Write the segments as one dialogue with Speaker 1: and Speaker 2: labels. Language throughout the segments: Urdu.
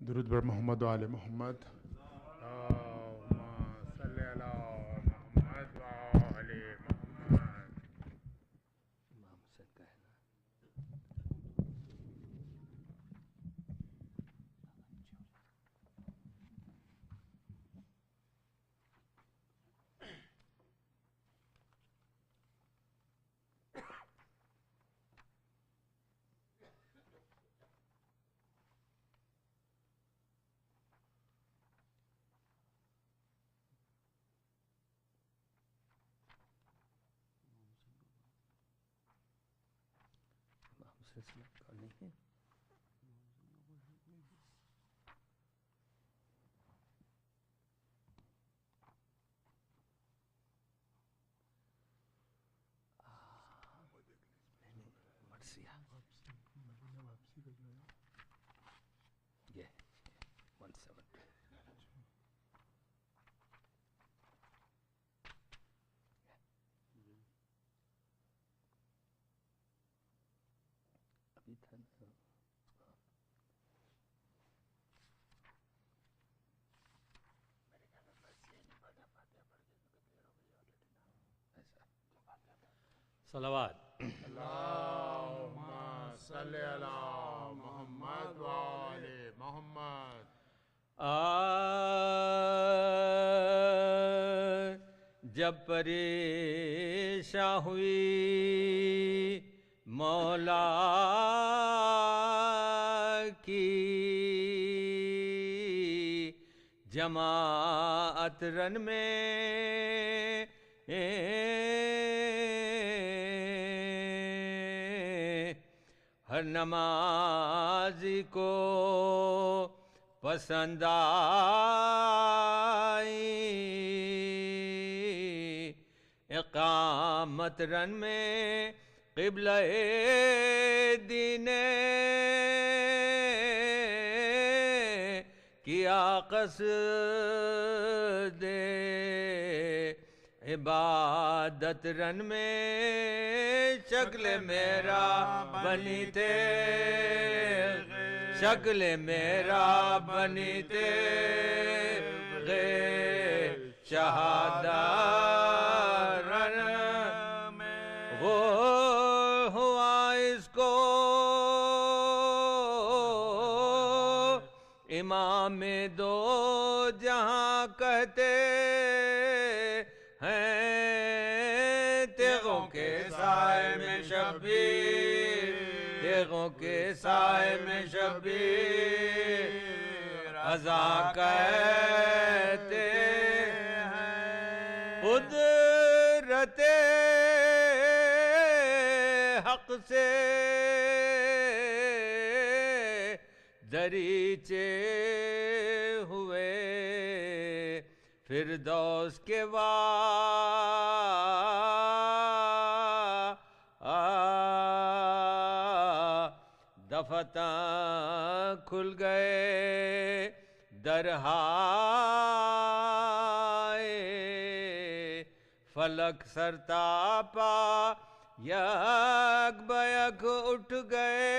Speaker 1: درود بر محمد و آل محمد. اللهم صل علی محمد و آل محمد.
Speaker 2: امام سے کہنا سلسلہ کرنی ہے. مرثیہ یہ 170 ابھی تھا نا.
Speaker 3: صلوات.
Speaker 1: اللهم صل علی محمد و آل محمد.
Speaker 3: جب پریشاں ہوئی مولا کی جماعت رن میں ہر نمازی کو پسند آئی اقامت رن میں قبلہ دین کیا قصد عبادت رن میں شکل میرا بنی تھے شکل میرا بنی تھے شہادہ رن وہ ہوا اس کو امام دو جہاں کہتے ہیں تیغوں کے سائے میں شبیر تیغوں کے سائے میں شبیر ازاں کہتے ہیں قدرت حق سے دریچے ہوئے فردوس کے دفتاں کھل گئے درہائے فلک سرتاپا یک بیک اٹھ گئے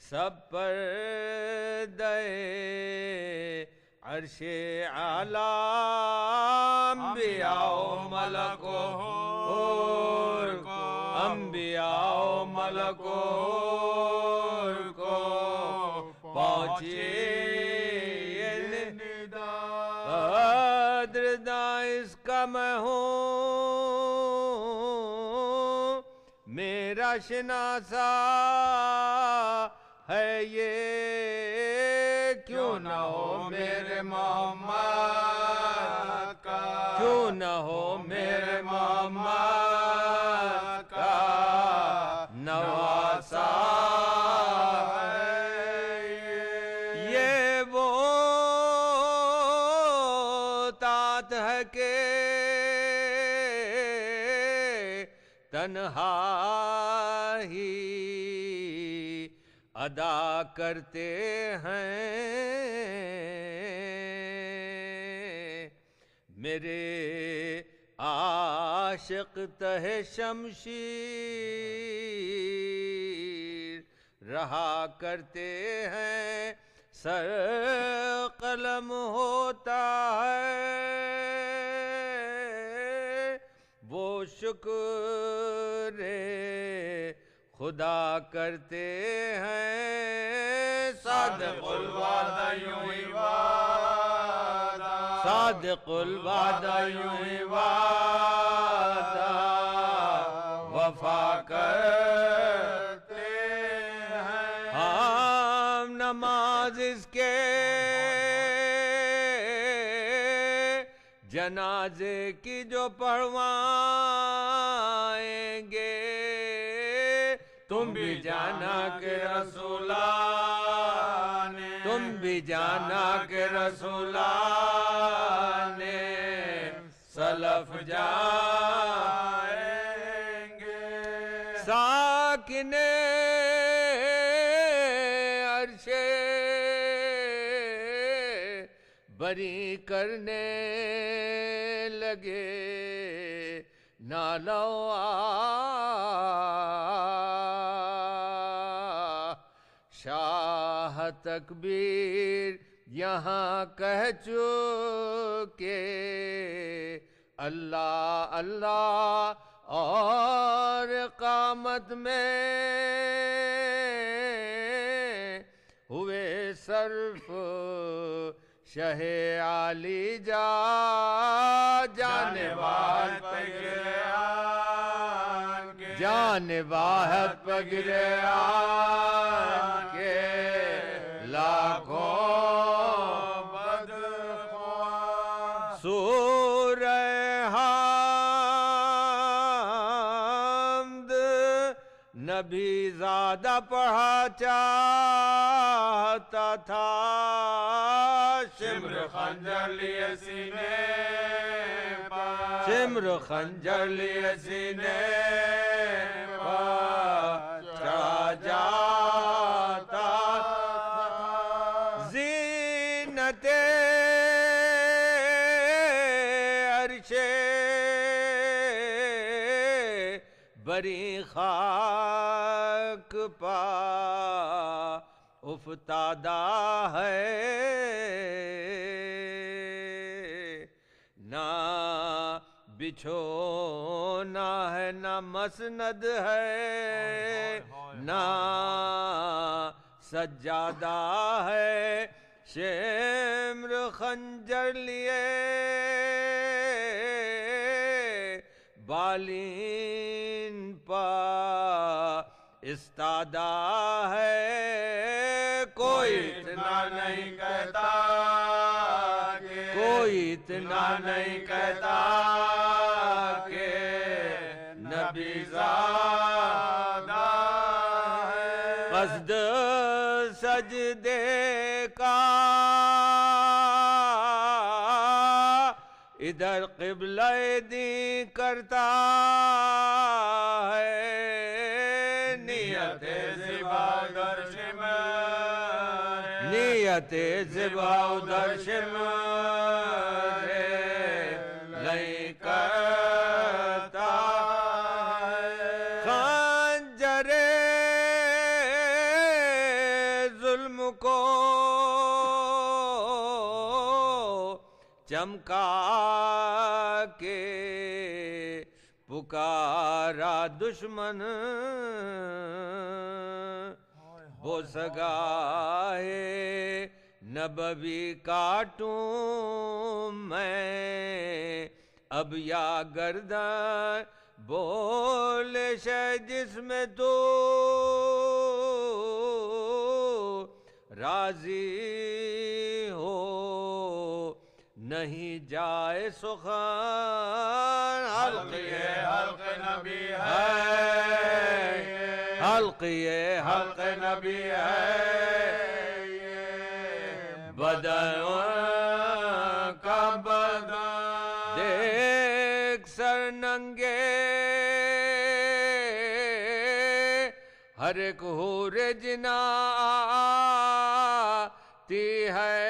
Speaker 3: سب پر دے عرش اعلیٰ انبیاء و ملکور کو انبیاء و ملکور کو پہنچی یہ ندا قدرداں اس کا میں ہوں میرا شناسا ہے یہ کیوں نہ ہو میرے محمد کا کیوں نہ ہو میرے محمد کا نواسا ہے یہ وہ طاعت ہے کہ تنہا ہی ادا کرتے ہیں میرے عاشق تہ شمشیر رہا کرتے ہیں سر قلم ہوتا ہے وہ شکر خدا کرتے ہیں صادق الوعدہ یوں ہی وعدہ صادق الوعدہ یوں ہی وعدہ وفا کرتے ہیں ہم نماز اس کے جنازے کی جو پڑھوائیں گے تم بھی جانا کہ رسولان تم بھی جانا کہ رسولان سلف جائیں گے ساکن عرش بری کرنے لگے نالو شاہ تکبیر یہاں کہہ چکے اللہ اللہ اور قامت میں ہوئے صرف شہ عالی جا جانے واحد پگرے آن کے جانے واحد پگرے آن کے لاکھوں بدخواہ سورہ حمد نبی زیادہ پڑھا چاہتا تھا شمر خنجر لیے سینے پر شمر خنجر لیے سینے پر چڑھا جاتا زینت عرش بری خاک پا افتادہ ہے نہ بچھونا ہے نہ مسند ہے نہ سجادہ ہے شمر خنجر لیے بالین پا استادہ ہے کوئی اتنا نہیں کہتا کوئی اتنا نہیں کہتا کہ نبی زادہ ہے قصد سجدے کا ادھر قبلہ دی کرتا ہے نیت زبا ادھر شمر نیت زبا ادھر شمر نہیں کرتا ہے خنجر ظلم کو چمکا کے پکارا دشمن وہ سگائے نبوی کاٹوں میں اب یا گردن بول شے جس میں تو راضی ہو نہیں جائے سخن حلق نبی ہے حلق نبی ہے بدن کا بدن دیکھ سر ننگے ہر ایک حور جنا آتی ہے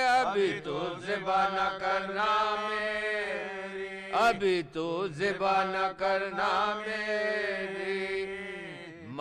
Speaker 3: ابھی تو ذبح نہ کرنا میری ابھی تو ذبح نہ کرنا میری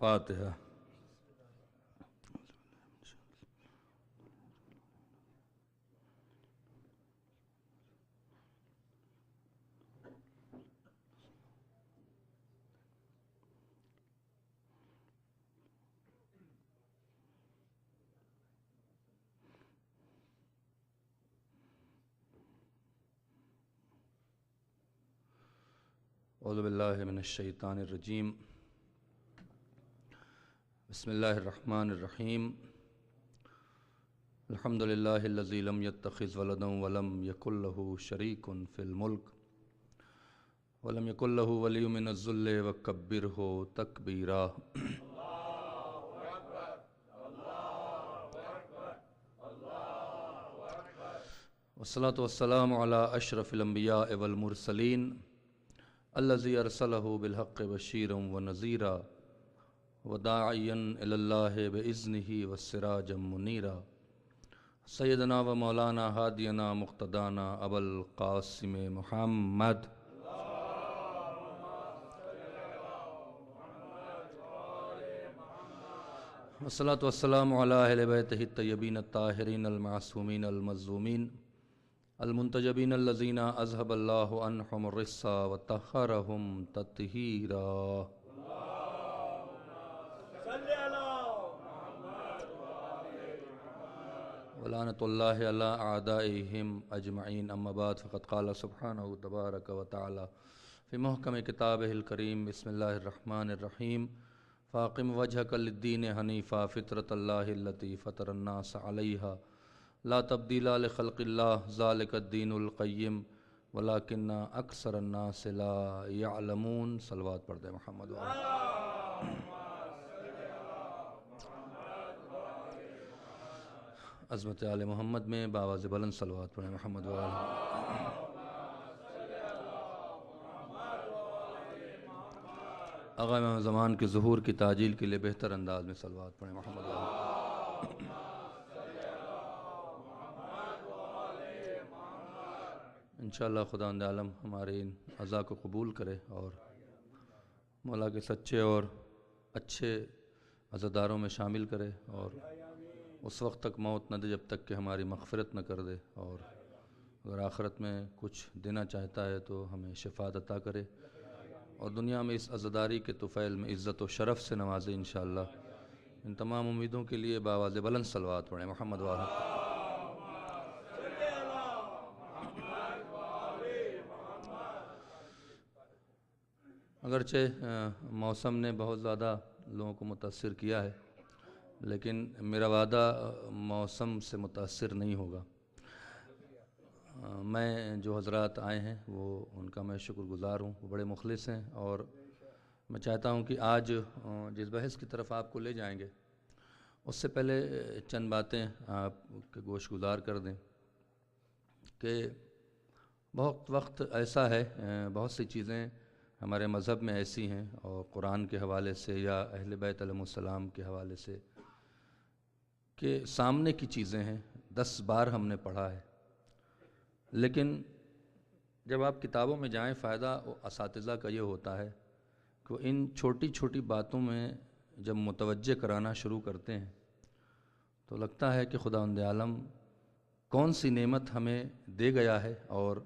Speaker 3: فاتحہ. اعوذ باللہ من الشیطان الرجیم. بسم اللہ الرحمن الرحیم. الحمد للہ الذی لم یتخذ ولدا ولم یکن لہ شریک فی الملک ولم یکن لہ ولی من الذل وکبرہ تکبیرا. والصلاة والسلام علی اشرف الانبیاء والمرسلین الذی ارسلہ بالحق بشیرا ونذیرا وداعیا الی اللہ باذنہ وسراجا منیرا. سیدنا و مولانا ہادینا مقتدانا ابو القاسم محمد والصلاة والسلام علی اہل بیتہ الطیبین الطاہرین المعصومین المظلومین المنتجبین الذین اذهب اللہ عنہم الرجس وطہرہم تطہیرا. ولعنۃ اللہ علی اعدائہم اجمعین. اما بعد فقد قال سبحانہ تبارک وتعالی فی محکم کتابہ الکریم. بسم اللہ الرحمن الرحیم. فاقم وجہک للدین حنیفا فطرۃ اللہ التی فطر الناس علیہا لا تبدیل لخلق اللہ ذالک الدین القیم ولکن اکثر الناس لا یعلمون. صلوات پڑھ دیں محمد عظمت آل محمد میں بآواز بلند صلوات پڑھیں محمد آغا امام زمان کے ظہور کی تعجیل کے لیے بہتر انداز میں صلوات پڑھیں محمد انشاءاللہ خداوند عالم ہمارے ان عزا کو قبول کرے اور مولا کے سچے اور اچھے عزاداروں میں شامل کرے اور اس وقت تک موت نہ دے جب تک کہ ہماری مغفرت نہ کر دے، اور اگر آخرت میں کچھ دینا چاہتا ہے تو ہمیں شفاعت عطا کرے اور دنیا میں اس عزاداری کے طفیل میں عزت و شرف سے نوازے انشاءاللہ. ان تمام امیدوں کے لیے بآواز بلند صلوات پڑھیں محمد والا. اگرچہ موسم نے بہت زیادہ لوگوں کو متاثر کیا ہے، لیکن میرا وعدہ موسم سے متاثر نہیں ہوگا. میں جو حضرات آئے ہیں وہ ان کا میں شکر گزار ہوں، وہ بڑے مخلص ہیں، اور میں چاہتا ہوں کہ آج جس بحث کی طرف آپ کو لے جائیں گے اس سے پہلے چند باتیں آپ کے گوش گزار کر دیں کہ بہت وقت ایسا ہے، بہت سی چیزیں ہمارے مذہب میں ایسی ہیں اور قرآن کے حوالے سے یا اہل بیت علیہ السلام کے حوالے سے کہ سامنے کی چیزیں ہیں، 10 بار ہم نے پڑھا ہے، لیکن جب آپ کتابوں میں جائیں فائدہ اساتذہ کا یہ ہوتا ہے کہ ان چھوٹی چھوٹی باتوں میں جب متوجہ کرانا شروع کرتے ہیں تو لگتا ہے کہ خداوند عالم کون سی نعمت ہمیں دے گیا ہے اور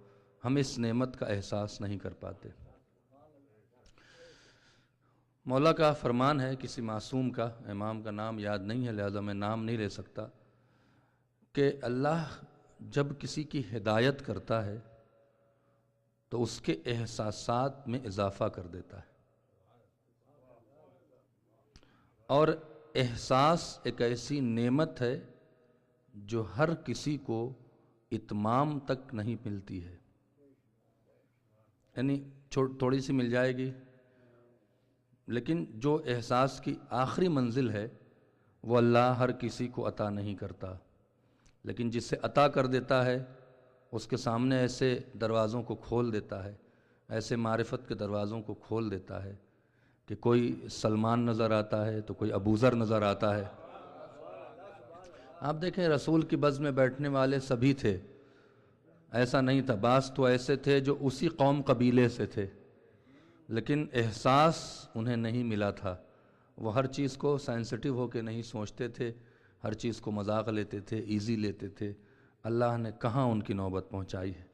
Speaker 3: ہم اس نعمت کا احساس نہیں کر پاتے. مولا کا فرمان ہے، کسی معصوم کا، امام کا نام یاد نہیں ہے لہذا میں نام نہیں لے سکتا، کہ اللہ جب کسی کی ہدایت کرتا ہے تو اس کے احساسات میں اضافہ کر دیتا ہے، اور احساس ایک ایسی نعمت ہے جو ہر کسی کو اتمام تک نہیں ملتی ہے، یعنی تھوڑی سی مل جائے گی، لیکن جو احساس کی آخری منزل ہے وہ اللہ ہر کسی کو عطا نہیں کرتا، لیکن جسے عطا کر دیتا ہے اس کے سامنے ایسے دروازوں کو کھول دیتا ہے، ایسے معرفت کے دروازوں کو کھول دیتا ہے کہ کوئی سلمان نظر آتا ہے تو کوئی ابوذر نظر آتا ہے۔ آپ دیکھیں رسول کی بزم میں بیٹھنے والے سبھی تھے، ایسا نہیں تھا، بعض تو ایسے تھے جو اسی قوم قبیلے سے تھے، لیکن احساس انہیں نہیں ملا تھا، وہ ہر چیز کو سینسٹیو ہو کے نہیں سوچتے تھے، ہر چیز کو مذاق لیتے تھے، ایزی لیتے تھے۔ اللہ نے کہاں ان کی نوبت پہنچائی ہے،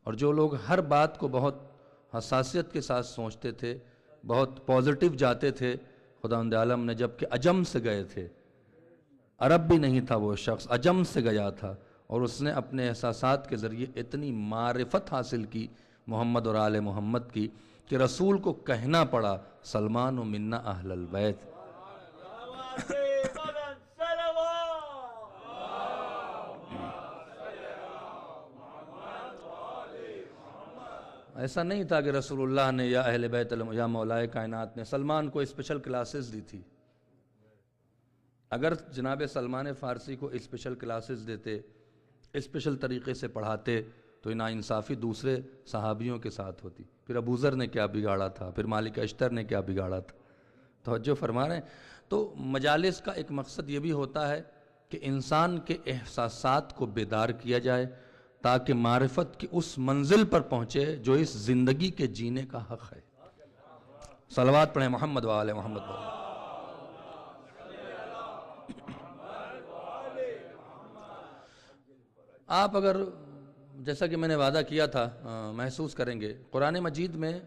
Speaker 3: اور جو لوگ ہر بات کو بہت حساسیت کے ساتھ سوچتے تھے، بہت پازیٹیو جاتے تھے، خداوند عالم نے جب کہ عجم سے گئے تھے، عرب بھی نہیں تھا وہ شخص، عجم سے گیا تھا، اور اس نے اپنے احساسات کے ذریعے اتنی معرفت حاصل کی محمد اور آل محمد کی کہ رسول کو کہنا پڑا سلمان و منا اہل البیت۔ ایسا نہیں تھا کہ رسول اللہ نے یا اہل بیت یا مولائے کائنات نے سلمان کو اسپیشل کلاسز دی تھی۔ اگر جناب سلمان فارسی کو اسپیشل کلاسز دیتے، اسپیشل طریقے سے پڑھاتے، تو ناانصافی دوسرے صحابیوں کے ساتھ ہوتی۔ پھر ابوذر نے کیا بگاڑا تھا، پھر مالک اشتر نے کیا بگاڑا تھا، توجہ فرما رہے ہیں۔ تو مجالس کا ایک مقصد یہ بھی ہوتا ہے کہ انسان کے احساسات کو بیدار کیا جائے تاکہ معرفت کی اس منزل پر پہنچے جو اس زندگی کے جینے کا حق ہے۔ صلوات پڑھیں محمد و آل محمد و آپ اگر جیسا کہ میں نے وعدہ کیا تھا محسوس کریں گے، قرآن مجید میں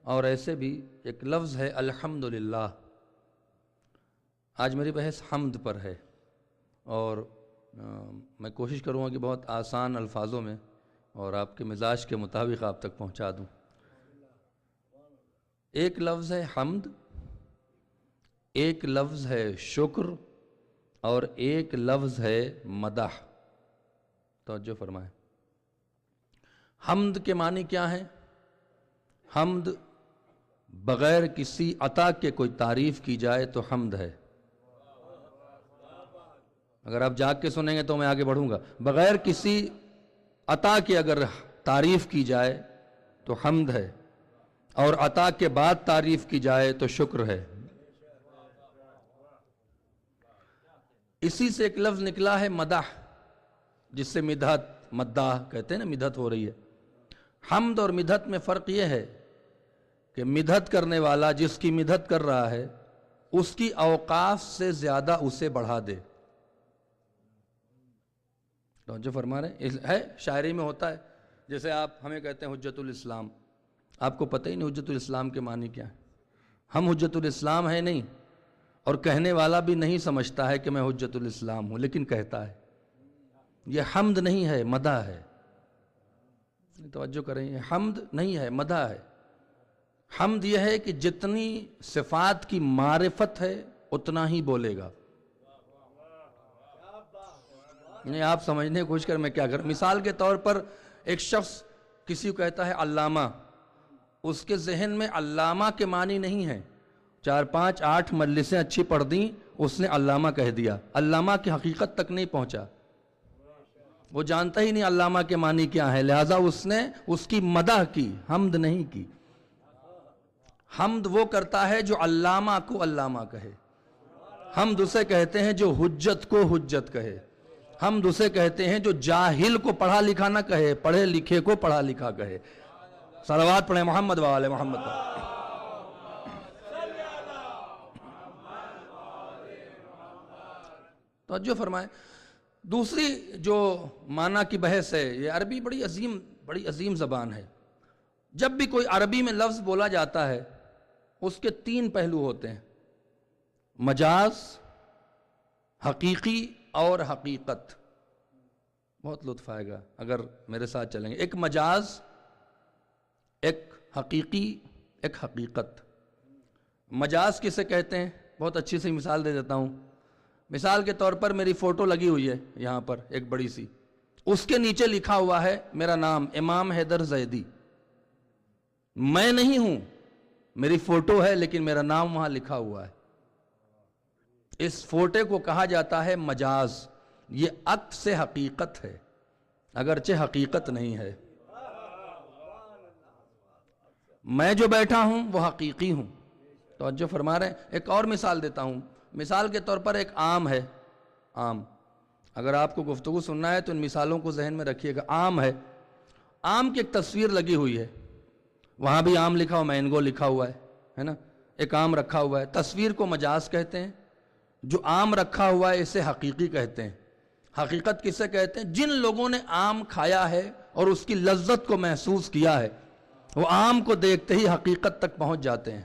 Speaker 3: اور ایسے بھی ایک لفظ ہے الحمدللہ۔ آج میری بحث حمد پر ہے، اور میں کوشش کروں گا کہ بہت آسان الفاظوں میں اور آپ کے مزاج کے مطابق آپ تک پہنچا دوں۔ ایک لفظ ہے حمد، ایک لفظ ہے شکر، اور ایک لفظ ہے مدح۔ توجہ فرمائیں، حمد کے معنی کیا ہیں؟ حمد بغیر کسی عطا کے کوئی تعریف کی جائے تو حمد ہے۔ اگر آپ جاگ کے سنیں گے تو میں آگے بڑھوں گا۔ بغیر کسی عطا کے اگر تعریف کی جائے تو حمد ہے، اور عطا کے بعد تعریف کی جائے تو شکر ہے۔ اسی سے ایک لفظ نکلا ہے مدح، جس سے مدحت مداح کہتے ہیں نا، مدحت ہو رہی ہے۔ حمد اور مدحت میں فرق یہ ہے کہ مدحت کرنے والا جس کی مدحت کر رہا ہے اس کی اوقاف سے زیادہ اسے بڑھا دے۔ جو فرما رہے ہیں شاعری میں ہوتا ہے، جیسے آپ ہمیں کہتے ہیں حجت الاسلام، آپ کو پتہ ہی نہیں حجت الاسلام کے معنی کیا ہے۔ ہم حجت الاسلام ہے نہیں، اور کہنے والا بھی نہیں سمجھتا ہے کہ میں حجت الاسلام ہوں، لیکن کہتا ہے۔ یہ حمد نہیں ہے، مدح ہے۔ توجہ کریں، یہ حمد نہیں ہے، مدح ہے۔ حمد یہ ہے کہ جتنی صفات کی معرفت ہے اتنا ہی بولے گا۔ نہیں، آپ سمجھنے کی کوشش کریں میں کیا کروں۔ مثال کے طور پر ایک شخص کسی کو کہتا ہے علامہ، اس کے ذہن میں علامہ کے معنی نہیں ہے، 4 5 8 مجلسیں اچھی پڑھ دیں، اس نے علامہ کہہ دیا، علامہ کی حقیقت تک نہیں پہنچا، وہ جانتا ہی نہیں علامہ کے معنی کیا ہے، لہٰذا اس نے اس کی مدح کی، حمد نہیں کی۔ حمد وہ کرتا ہے جو علامہ کو علامہ کہے، حمد اسے کہتے ہیں جو حجت کو حجت کہے، حمد اسے کہتے ہیں جو جاہل کو پڑھا لکھا نہ کہے، پڑھے لکھے کو پڑھا لکھا کہے۔ صلوات پڑھیں محمد و آل محمد۔ توجہ فرمائیں، دوسری جو معنی کی بحث ہے، یہ عربی بڑی عظیم زبان ہے۔ جب بھی کوئی عربی میں لفظ بولا جاتا ہے اس کے 3 پہلو ہوتے ہیں، مجاز، حقیقی اور حقیقت۔ بہت لطف آئے گا اگر میرے ساتھ چلیں گے۔ ایک مجاز، ایک حقیقی، ایک حقیقت۔ مجاز کسے کہتے ہیں؟ بہت اچھی سی مثال دے دیتا ہوں۔ مثال کے طور پر میری فوٹو لگی ہوئی ہے یہاں پر ایک بڑی سی، اس کے نیچے لکھا ہوا ہے میرا نام امام حیدر زیدی۔ میں نہیں ہوں، میری فوٹو ہے لیکن میرا نام وہاں لکھا ہوا ہے۔ اس فوٹے کو کہا جاتا ہے مجاز. یہ عکس حقیقت ہے اگرچہ حقیقت نہیں ہے. میں جو بیٹھا ہوں وہ حقیقی ہوں. توجہ فرما رہے ہیں. ایک اور مثال دیتا ہوں. مثال کے طور پر ایک آم ہے. آم، اگر آپ کو گفتگو سننا ہے تو ان مثالوں کو ذہن میں رکھیے گا. آم ہے، آم کی ایک تصویر لگی ہوئی ہے، وہاں بھی آم لکھا ہوا، مینگو لکھا ہوا ہے نا. ایک آم رکھا ہوا ہے. تصویر کو مجاز کہتے ہیں. جو آم رکھا ہوا ہے اسے حقیقی کہتے ہیں. حقیقت کسے کہتے ہیں؟ جن لوگوں نے آم کھایا ہے اور اس کی لذت کو محسوس کیا ہے، وہ آم کو دیکھتے ہی حقیقت تک پہنچ جاتے ہیں.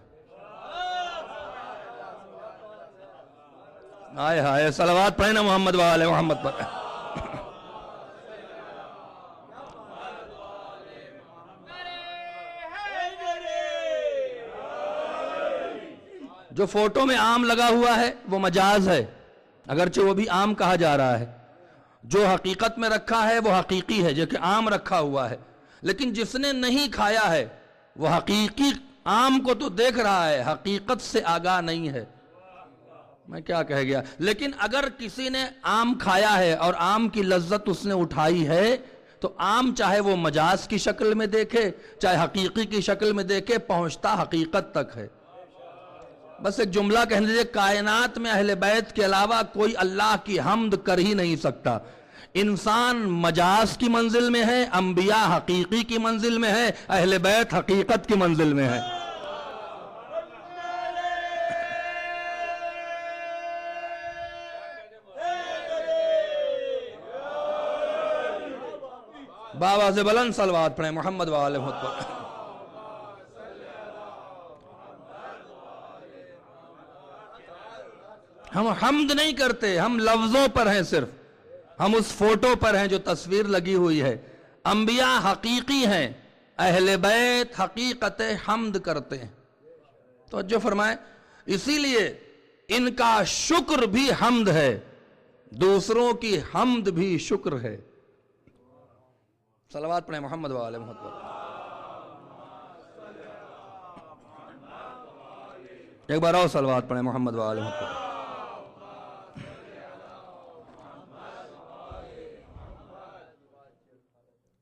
Speaker 3: آئے ہائے، صلوات پڑھیں نا محمد وآل محمد پر. جو فوٹو میں آم لگا ہوا ہے وہ مجاز ہے اگرچہ وہ بھی آم کہا جا رہا ہے. جو حقیقت میں رکھا ہے وہ حقیقی ہے، جو کہ آم رکھا ہوا ہے. لیکن جس نے نہیں کھایا ہے وہ حقیقی آم کو تو دیکھ رہا ہے، حقیقت سے آگاہ نہیں ہے. میں کیا کہہ گیا. لیکن اگر کسی نے آم کھایا ہے اور آم کی لذت اس نے اٹھائی ہے تو آم چاہے وہ مجاز کی شکل میں دیکھے چاہے حقیقی کی شکل میں دیکھے، پہنچتا حقیقت تک ہے. بس ایک جملہ کہنے دیجئے، کائنات میں اہل بیت کے علاوہ کوئی اللہ کی حمد کر ہی نہیں سکتا. انسان مجاز کی منزل میں ہے، انبیاء حقیقی کی منزل میں ہے، اہل بیت حقیقت کی منزل میں ہے. بابا سے بلند صلوات پڑھیں محمد وآل محمد پر. ہم حمد نہیں کرتے، ہم لفظوں پر ہیں، صرف ہم اس فوٹو پر ہیں جو تصویر لگی ہوئی ہے. انبیاء حقیقی ہیں، اہل بیت حقیقت حمد کرتے ہیں. توجہ فرمائیں. اسی لیے ان کا شکر بھی حمد ہے، دوسروں کی حمد بھی شکر ہے. صلوات پڑھیں محمد وآل محمد پر. ایک بار اور صلوات پڑھیں محمد وآل محمد پر.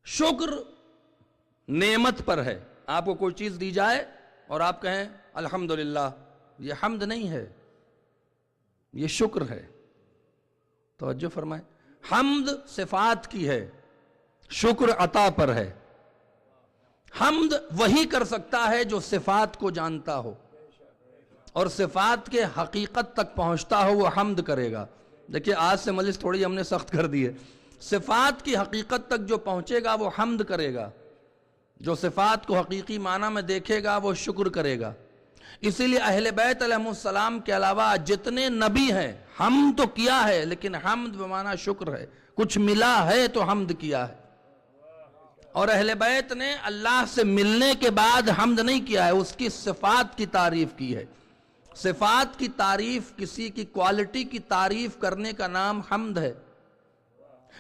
Speaker 3: شکر نعمت پر ہے. آپ کو کوئی چیز دی جائے اور آپ کہیں الحمدللہ، یہ حمد نہیں ہے، یہ شکر ہے. توجہ فرمائیں. حمد صفات کی ہے، شکر عطا پر ہے. حمد وہی کر سکتا ہے جو صفات کو جانتا ہو اور صفات کے حقیقت تک پہنچتا ہو، وہ حمد کرے گا. دیکھیے آج سے مجلس تھوڑی ہم نے سخت کر دی ہے. صفات کی حقیقت تک جو پہنچے گا وہ حمد کرے گا، جو صفات کو حقیقی معنی میں دیکھے گا وہ شکر کرے گا. اسی لیے اہل بیت علیہ السلام کے علاوہ جتنے نبی ہیں، حمد تو کیا ہے لیکن حمد بمعنی شکر ہے. کچھ ملا ہے تو حمد کیا ہے. اور اہل بیت نے اللہ سے ملنے کے بعد حمد نہیں کیا ہے، اس کی صفات کی تعریف کی ہے. صفات کی تعریف، کسی کی کوالٹی کی تعریف کرنے کا نام حمد ہے.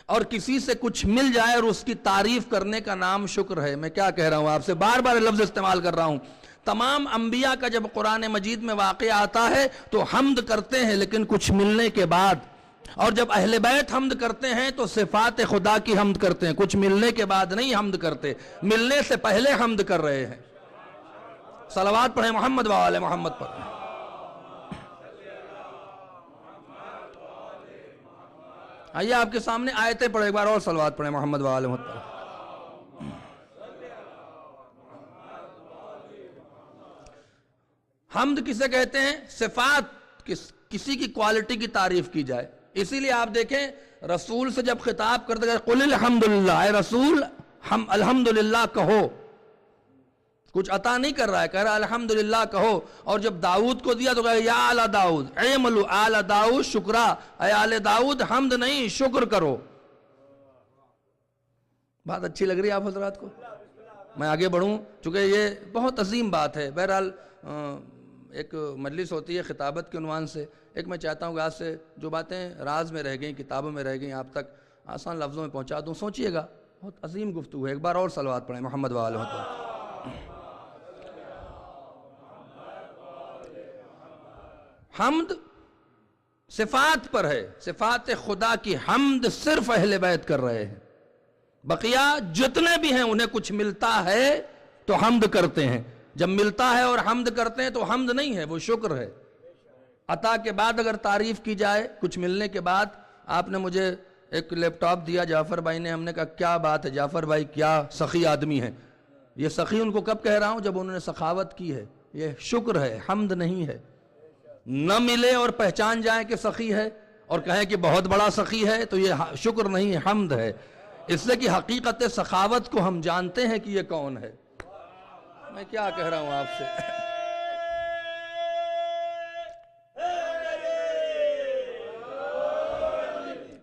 Speaker 3: اور کسی سے کچھ مل جائے اور اس کی تعریف کرنے کا نام شکر ہے. میں کیا کہہ رہا ہوں آپ سے، بار بار لفظ استعمال کر رہا ہوں. تمام انبیاء کا جب قرآن مجید میں واقعہ آتا ہے تو حمد کرتے ہیں لیکن کچھ ملنے کے بعد. اور جب اہل بیت حمد کرتے ہیں تو صفات خدا کی حمد کرتے ہیں، کچھ ملنے کے بعد نہیں حمد کرتے، ملنے سے پہلے حمد کر رہے ہیں. صلوات پڑھیں محمد وآل محمد پر. آئیے آپ کے سامنے آیتیں پڑھیں، ایک بار اور صلوات پڑھیں محمد وآل محمد پر. حمد کسے کہتے ہیں؟ صفات، کسی کی کوالٹی کی تعریف کی جائے. اسی لیے آپ دیکھیں رسول سے جب خطاب کرتے گئے قل الحمدللہ، اے رسول ہم الحمدللہ کہو. کچھ عطا نہیں کر رہا ہے، کہہ رہا الحمدللہ کہو. اور جب داؤد کو دیا تو کہا یا آل داؤد اعملوا آل داؤد شکرا، اے آل داؤد حمد نہیں شکر کرو. بات اچھی لگ رہی ہے آپ حضرات کو؟ میں آگے بڑھوں چونکہ یہ بہت عظیم بات ہے. بہرحال ایک مجلس ہوتی ہے خطابت کے عنوان سے. ایک میں چاہتا ہوں کہ آج سے جو باتیں راز میں رہ گئیں، کتابوں میں رہ گئیں، آپ تک آسان لفظوں میں پہنچا دوں. سوچئے گا، بہت عظیم گفتگو ہے. ایک بار اور صلوات پڑھیں محمد وآلہ محمد. حمد صفات پر ہے، صفات خدا کی حمد صرف اہل بیت کر رہے ہیں، بقیہ جتنے بھی ہیں انہیں کچھ ملتا ہے تو حمد کرتے ہیں، جب ملتا ہے اور حمد کرتے ہیں تو حمد نہیں ہے، وہ شکر ہے۔ عطا کے بعد اگر تعریف کی جائے، کچھ ملنے کے بعد، آپ نے مجھے ایک لیپ ٹاپ دیا جعفر بھائی نے، ہم نے کہا کیا بات ہے جعفر بھائی، کیا سخی آدمی ہے۔ یہ سخی ان کو کب کہہ رہا ہوں؟ جب انہوں نے سخاوت کی ہے، یہ شکر ہے، حمد نہیں ہے۔ نہ ملے اور پہچان جائیں کہ سخی ہے اور کہیں کہ بہت بڑا سخی ہے تو یہ شکر نہیں، حمد ہے، اس لیے کہ حقیقت سخاوت کو ہم جانتے ہیں کہ یہ کون ہے۔ میں کیا کہہ رہا ہوں آپ سے؟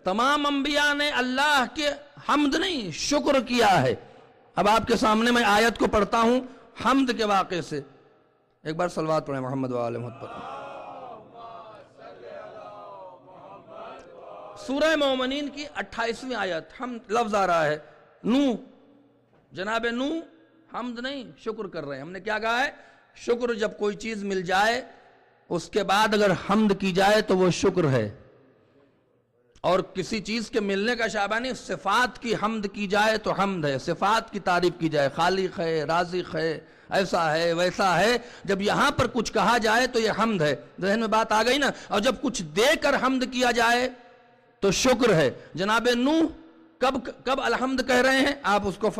Speaker 3: تمام انبیاء نے اللہ کے حمد نہیں شکر کیا ہے۔ اب آپ کے سامنے میں آیت کو پڑھتا ہوں حمد کے واقعے سے، ایک بار صلوات پڑھیں محمد وآل محمد پر۔ سورہ مومنین کی 28ویں آیت، حمد لفظ آ رہا ہے، نوح، جناب نوح حمد نہیں شکر کر رہے ہیں۔ ہم نے کیا کہا ہے؟ شکر جب کوئی چیز مل جائے اس کے بعد اگر حمد کی جائے تو وہ شکر ہے، اور کسی چیز کے ملنے کا شابہ نہیں، صفات کی حمد کی جائے تو حمد ہے، صفات کی تعریف کی جائے، خالق ہے، رازق ہے، ایسا ہے ویسا ہے، جب یہاں پر کچھ کہا جائے تو یہ حمد ہے۔ ذہن میں بات آ گئی نا؟ اور جب کچھ دے کر حمد کیا جائے تو شکر ہے۔ جناب نوح کب الحمد کہہ رہے ہیں؟ آپ اس کو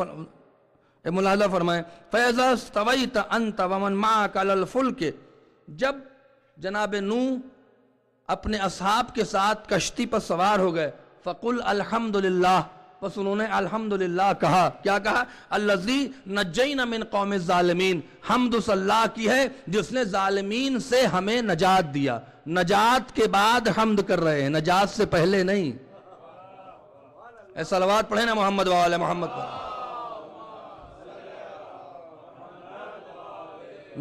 Speaker 3: ملاحظہ فرمائیں، فَإِذَا اسْتَوَيْتَ أَنْتَ وَمَنْ مَعَكَ عَلَى الْفُلْكِ، جب جناب نوح اپنے اصحاب کے ساتھ کشتی پر سوار ہو گئے، فَقُلْ الْحَمْدُ لِلَّهِ، بس انہوں نے الحمدللہ کہا۔ کیا کہا؟ الَّذِي نَجَّيْنَا مِنْ قَوْمِ الظَّالِمِينَ، حمد اس اللہ کی ہے جس نے ظالمین سے ہمیں نجات دیا۔ نجات کے بعد حمد کر رہے ہیں، نجات سے پہلے نہیں۔ اے صلوات پڑھیں نا محمد وآل محمد پر۔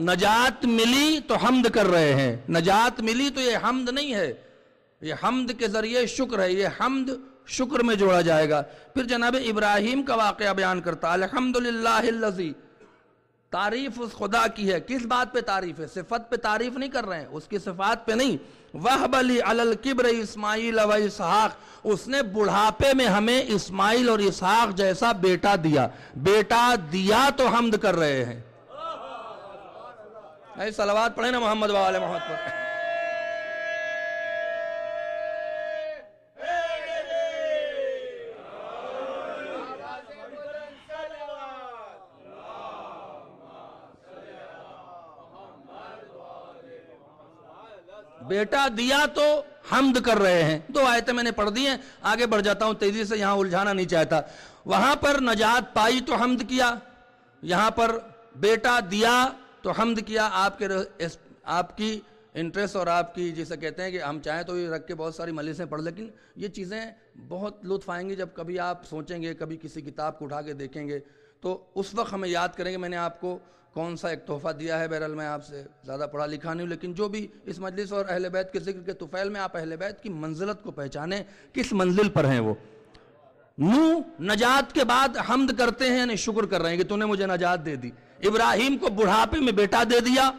Speaker 3: نجات ملی تو حمد کر رہے ہیں، نجات ملی تو یہ حمد نہیں ہے، یہ حمد کے ذریعے شکر ہے، یہ حمد شکر میں جوڑا جائے گا۔ پھر جناب ابراہیم کا واقعہ بیان کرتا، الحمدللہ الذی، تعریف اس خدا کی ہے۔ کس بات پہ تعریف ہے؟ صفت پہ تعریف نہیں کر رہے ہیں، اس کی صفات پہ نہیں۔ وَهَبَ لِي عَلَى الْكِبْرِ اسماعیل وَإِسْحَاقَ، اس نے بڑھاپے میں ہمیں اسماعیل اور اسحاق جیسا بیٹا دیا۔ بیٹا دیا تو حمد کر رہے ہیں۔ اے صلوات پڑھیں نا محمد وآل محمد پر۔ بیٹا دیا تو حمد کر رہے ہیں۔ دو آیتیں میں نے پڑھ دی ہیں، آگے بڑھ جاتا ہوں، تیزی سے یہاں الجھانا نہیں چاہتا۔ وہاں پر نجات پائی تو حمد کیا، یہاں پر بیٹا دیا تو حمد کیا۔ آپ کی انٹریسٹ اور آپ کی جسے کہتے ہیں کہ ہم چاہیں تو یہ رکھ کے بہت ساری مجلسیں پڑھ، لیکن یہ چیزیں بہت لطف آئیں گی جب کبھی آپ سوچیں گے، کبھی کسی کتاب کو اٹھا کے دیکھیں گے تو اس وقت ہمیں یاد کریں گے میں نے آپ کو کون سا ایک تحفہ دیا ہے۔ بہرحال میں آپ سے زیادہ پڑھا لکھا نہیں ہوں، لیکن جو بھی اس مجلس اور اہل بیت کے ذکر کے طفیل میں آپ اہل بیت کی منزلت کو پہچانیں، کس منزل پر ہیں وہ۔ نوح نجات کے بعد حمد کرتے ہیں، یعنی شکر کر رہے ہیں کہ تو نے مجھے نجات دے دی۔ ابراہیم کو بڑھاپے میں بیٹا دے دیا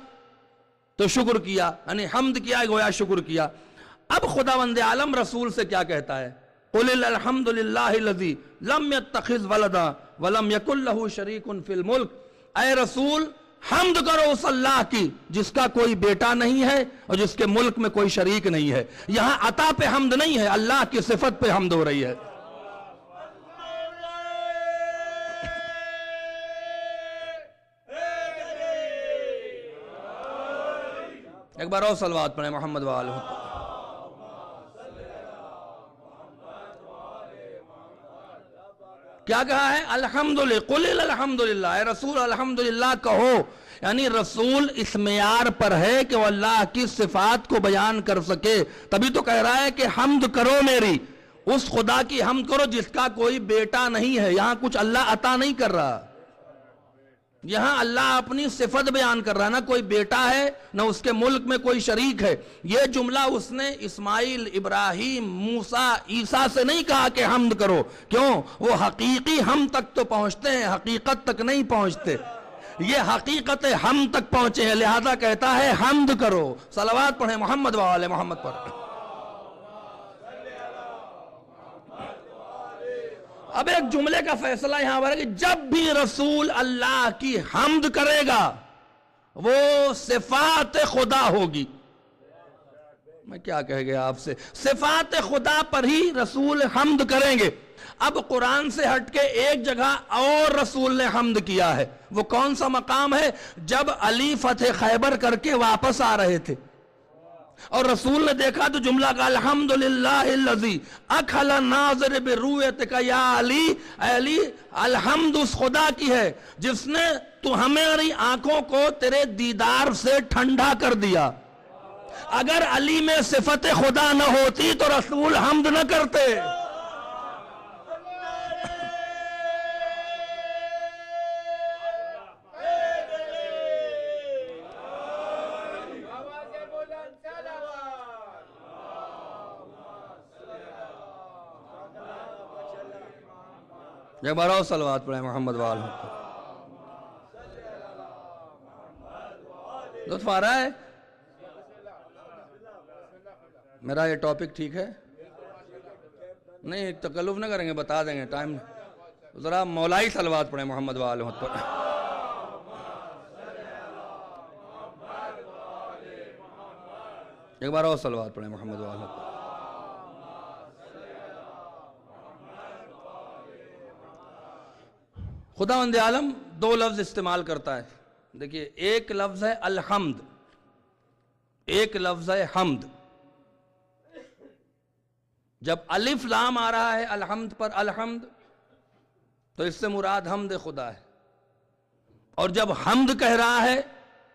Speaker 3: تو شکر کیا، یعنی حمد کیا، گویا شکر کیا۔ اب خداوند عالم رسول سے کیا کہتا ہے؟ قُلِ الْحَمْدُ لِلَّهِ الَّذِي لَمْ يَتَّخِذْ وَلَدًا وَلَمْ يَكُنْ لَهُ شَرِيكٌ فِي الْمُلْكِ، اے رسول حمد کرو اس اللہ کی جس کا کوئی بیٹا نہیں ہے اور جس کے ملک میں کوئی شریک نہیں ہے۔ یہاں عطا پہ حمد نہیں ہے، اللہ کی صفت پہ حمد ہو رہی ہے۔ ایک بار اور صلوات پڑھیں محمد وآلہ۔ کیا کہا ہے؟ الحمدللہ، قل الحمدللہ، اے رسول الحمدللہ کہو، یعنی رسول اس معیار پر ہے کہ وہ اللہ کی صفات کو بیان کر سکے، تبھی تو کہہ رہا ہے کہ حمد کرو میری، اس خدا کی حمد کرو جس کا کوئی بیٹا نہیں ہے۔ یہاں کچھ اللہ عطا نہیں کر رہا، یہاں اللہ اپنی صفت بیان کر رہا ہے، نہ کوئی بیٹا ہے نہ اس کے ملک میں کوئی شریک ہے۔ یہ جملہ اس نے اسماعیل، ابراہیم، موسیٰ، عیسیٰ سے نہیں کہا کہ حمد کرو، کیوں؟ وہ حقیقی ہم تک تو پہنچتے ہیں، حقیقت تک نہیں پہنچتے، یہ حقیقت ہم تک پہنچے ہیں، لہذا کہتا ہے حمد کرو۔ صلوات پڑھیں محمد وآل محمد پر۔ اب ایک جملے کا فیصلہ یہاں پر ہے کہ جب بھی رسول اللہ کی حمد کرے گا وہ صفات خدا ہوگی. میں کیا کہہ گیا آپ سے, صفات خدا پر ہی رسول حمد کریں گے. اب قرآن سے ہٹ کے ایک جگہ اور رسول نے حمد کیا ہے, وہ کون سا مقام ہے؟ جب علی فتح خیبر کر کے واپس آ رہے تھے اور رسول نے دیکھا تو جملہ کا الحمدللہ الذی اکھل ناظر برؤیتک یا علی, اے علی الحمد اس خدا کی ہے جس نے تو ہماری آنکھوں کو تیرے دیدار سے ٹھنڈا کر دیا. اگر علی میں صفت خدا نہ ہوتی تو رسول حمد نہ کرتے. ایک بار اور صلوات پڑھیں محمد وآلہ. لطف آ رہا ہے؟ میرا یہ ٹاپک ٹھیک ہے؟ نہیں تکلف نہ کریں گے, بتا دیں گے ٹائم. ذرا مولائی صلوات پڑھیں محمد وآلہ پر. ایک بار اور صلوات پڑھیں محمد وآلہ پر. خداوند عالم دو لفظ استعمال کرتا ہے. دیکھیے, ایک لفظ ہے الحمد, ایک لفظ ہے حمد. جب الف لام آ رہا ہے الحمد پر, الحمد, تو اس سے مراد حمد خدا ہے. اور جب حمد کہہ رہا ہے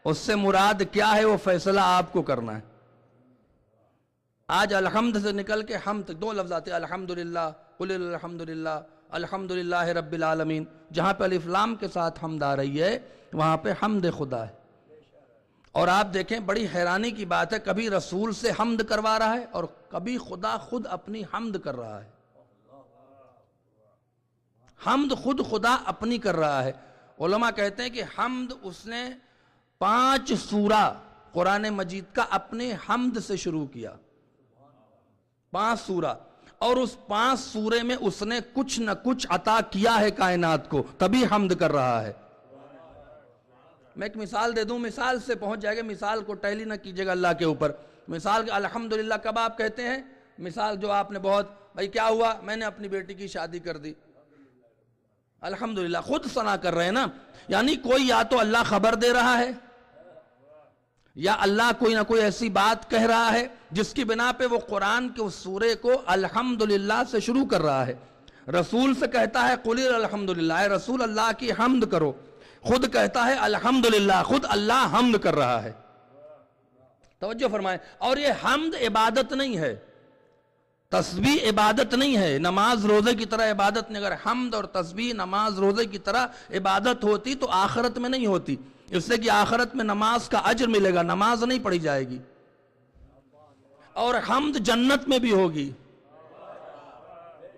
Speaker 3: اس سے مراد کیا ہے وہ فیصلہ آپ کو کرنا ہے. آج الحمد سے نکل کے حمد, دو لفظ آتے ہیں, الحمدللہ, قل الحمدللہ, الحمدللہ رب العالمین. جہاں پہ الف لام کے ساتھ حمد آ رہی ہے وہاں پہ حمد خدا ہے. اور آپ دیکھیں بڑی حیرانی کی بات ہے, کبھی رسول سے حمد کروا رہا ہے اور کبھی خدا خود اپنی حمد کر رہا ہے. حمد خود خدا اپنی کر رہا ہے. علماء کہتے ہیں کہ حمد اس نے 5 سورہ قرآن مجید کا اپنے حمد سے شروع کیا, 5 سورہ, اور اس 5 سورے میں اس نے کچھ نہ کچھ عطا کیا ہے کائنات کو, تبھی حمد کر رہا ہے. میں ایک مثال دے دوں, مثال سے پہنچ جائے گا, مثال کو ٹیلی نہ کیجئے گا اللہ کے اوپر. مثال کہ الحمدللہ کب آپ کہتے ہیں؟ مثال جو آپ نے بہت, بھائی کیا ہوا؟ میں نے اپنی بیٹی کی شادی کر دی. الحمدللہ خود ثنا کر رہے ہیں نا. یعنی کوئی یا تو اللہ خبر دے رہا ہے یا اللہ کوئی نہ کوئی ایسی بات کہہ رہا ہے جس کی بنا پہ وہ قرآن کے اس سورے کو الحمدللہ سے شروع کر رہا ہے. رسول سے کہتا ہے قل الحمدللہ, اے رسول اللہ کی حمد کرو. خود کہتا ہے الحمدللہ, خود اللہ حمد کر رہا ہے. توجہ فرمائیں. اور یہ حمد عبادت نہیں ہے, تسبیح عبادت نہیں ہے, نماز روزے کی طرح عبادت نہیں. اگر حمد اور تسبیح نماز روزے کی طرح عبادت ہوتی تو آخرت میں نہیں ہوتی, اس سے کہ آخرت میں نماز کا اجر ملے گا, نماز نہیں پڑھی جائے گی. اور حمد جنت میں بھی ہوگی.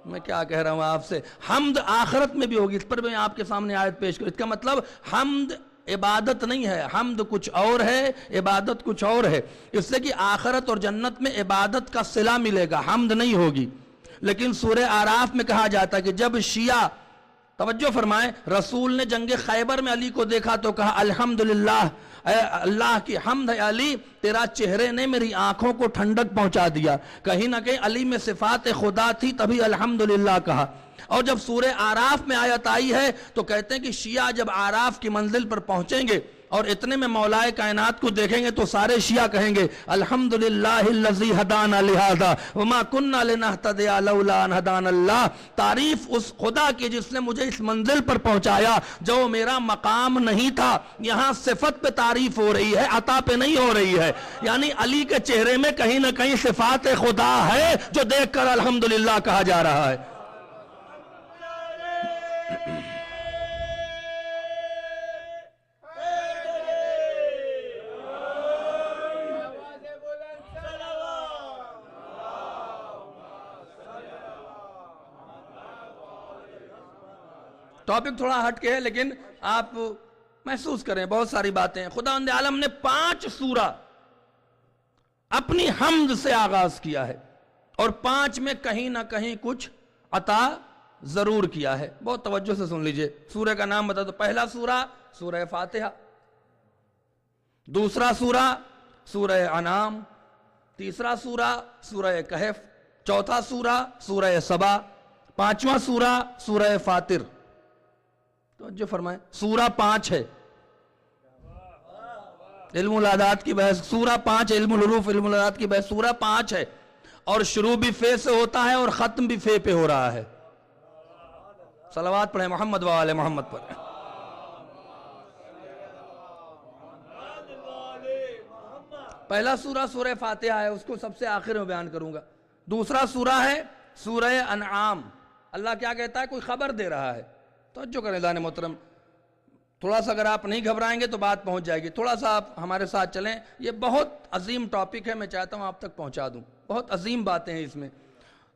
Speaker 3: میں کیا کہہ رہا ہوں آپ سے, حمد آخرت میں بھی ہوگی. اس پر میں آپ کے سامنے آیت پیش کروں. اس کا مطلب حمد عبادت نہیں ہے, حمد کچھ اور ہے, عبادت کچھ اور ہے. اس سے کہ آخرت اور جنت میں عبادت کا صلہ ملے گا, حمد نہیں ہوگی. لیکن سورہ اعراف میں کہا جاتا ہے کہ جب شیعہ, توجہ فرمائیں, رسول نے جنگ خیبر میں علی کو دیکھا تو کہا الحمدللہ, اے اللہ کی حمد ہے علی, تیرا چہرے نے میری آنکھوں کو ٹھنڈک پہنچا دیا. کہیں نہ کہیں علی میں صفات خدا تھی تبھی الحمدللہ کہا. اور جب سورہ اعراف میں آیت آئی ہے تو کہتے ہیں کہ شیعہ جب اعراف کی منزل پر پہنچیں گے اور اتنے میں مولائے کائنات کو دیکھیں گے تو سارے شیعہ کہیں گے الحمدللہ الذی ہدانا لہذا وما کننا لنہتدی لولا ان ہدانا اللہ. تعریف اس خدا کی جس نے مجھے اس منزل پر پہنچایا, جو میرا مقام نہیں تھا. یہاں صفت پہ تعریف ہو رہی ہے, عطا پہ نہیں ہو رہی ہے. یعنی علی کے چہرے میں کہیں نہ کہیں صفات خدا ہے جو دیکھ کر الحمدللہ کہا جا رہا ہے. ٹاپک تھوڑا ہٹ کے ہے لیکن آپ محسوس کریں, بہت ساری باتیں. خداوند عالم نے 5 سورہ اپنی حمد سے آغاز کیا ہے اور 5 میں کہیں نہ کہیں کچھ عطا ضرور کیا ہے. بہت توجہ سے سن لیجئے. سورہ کا نام بتا دو. پہلا سورہ سورہ فاتحہ، دوسرا سورہ سورہ انعام، تیسرا سورہ سورہ کہف، چوتھا سورہ سورہ سبا، پانچواں سورہ سورہ فاطر. توجہ فرمائیں، سورہ 5 ہے. علم العادات کی بحث سورہ 5، علم الحروف علم العادات کی بحث سورہ 5 ہے، اور شروع بھی فے سے ہوتا ہے اور ختم بھی فے پہ ہو رہا ہے. صلوات پڑھیں محمد و آل محمد پر. پہلا سورہ سورہ فاتحہ ہے، اس کو سب سے آخر میں بیان کروں گا. دوسرا سورہ ہے سورہ انعام. اللہ کیا کہتا ہے؟ کوئی خبر دے رہا ہے. توجہ کریں دان محترم، تھوڑا سا اگر آپ نہیں گھبرائیں گے تو بات پہنچ جائے گی. تھوڑا سا آپ ہمارے ساتھ چلیں. یہ بہت عظیم ٹاپک ہے، میں چاہتا ہوں آپ تک پہنچا دوں. بہت عظیم باتیں ہیں اس میں.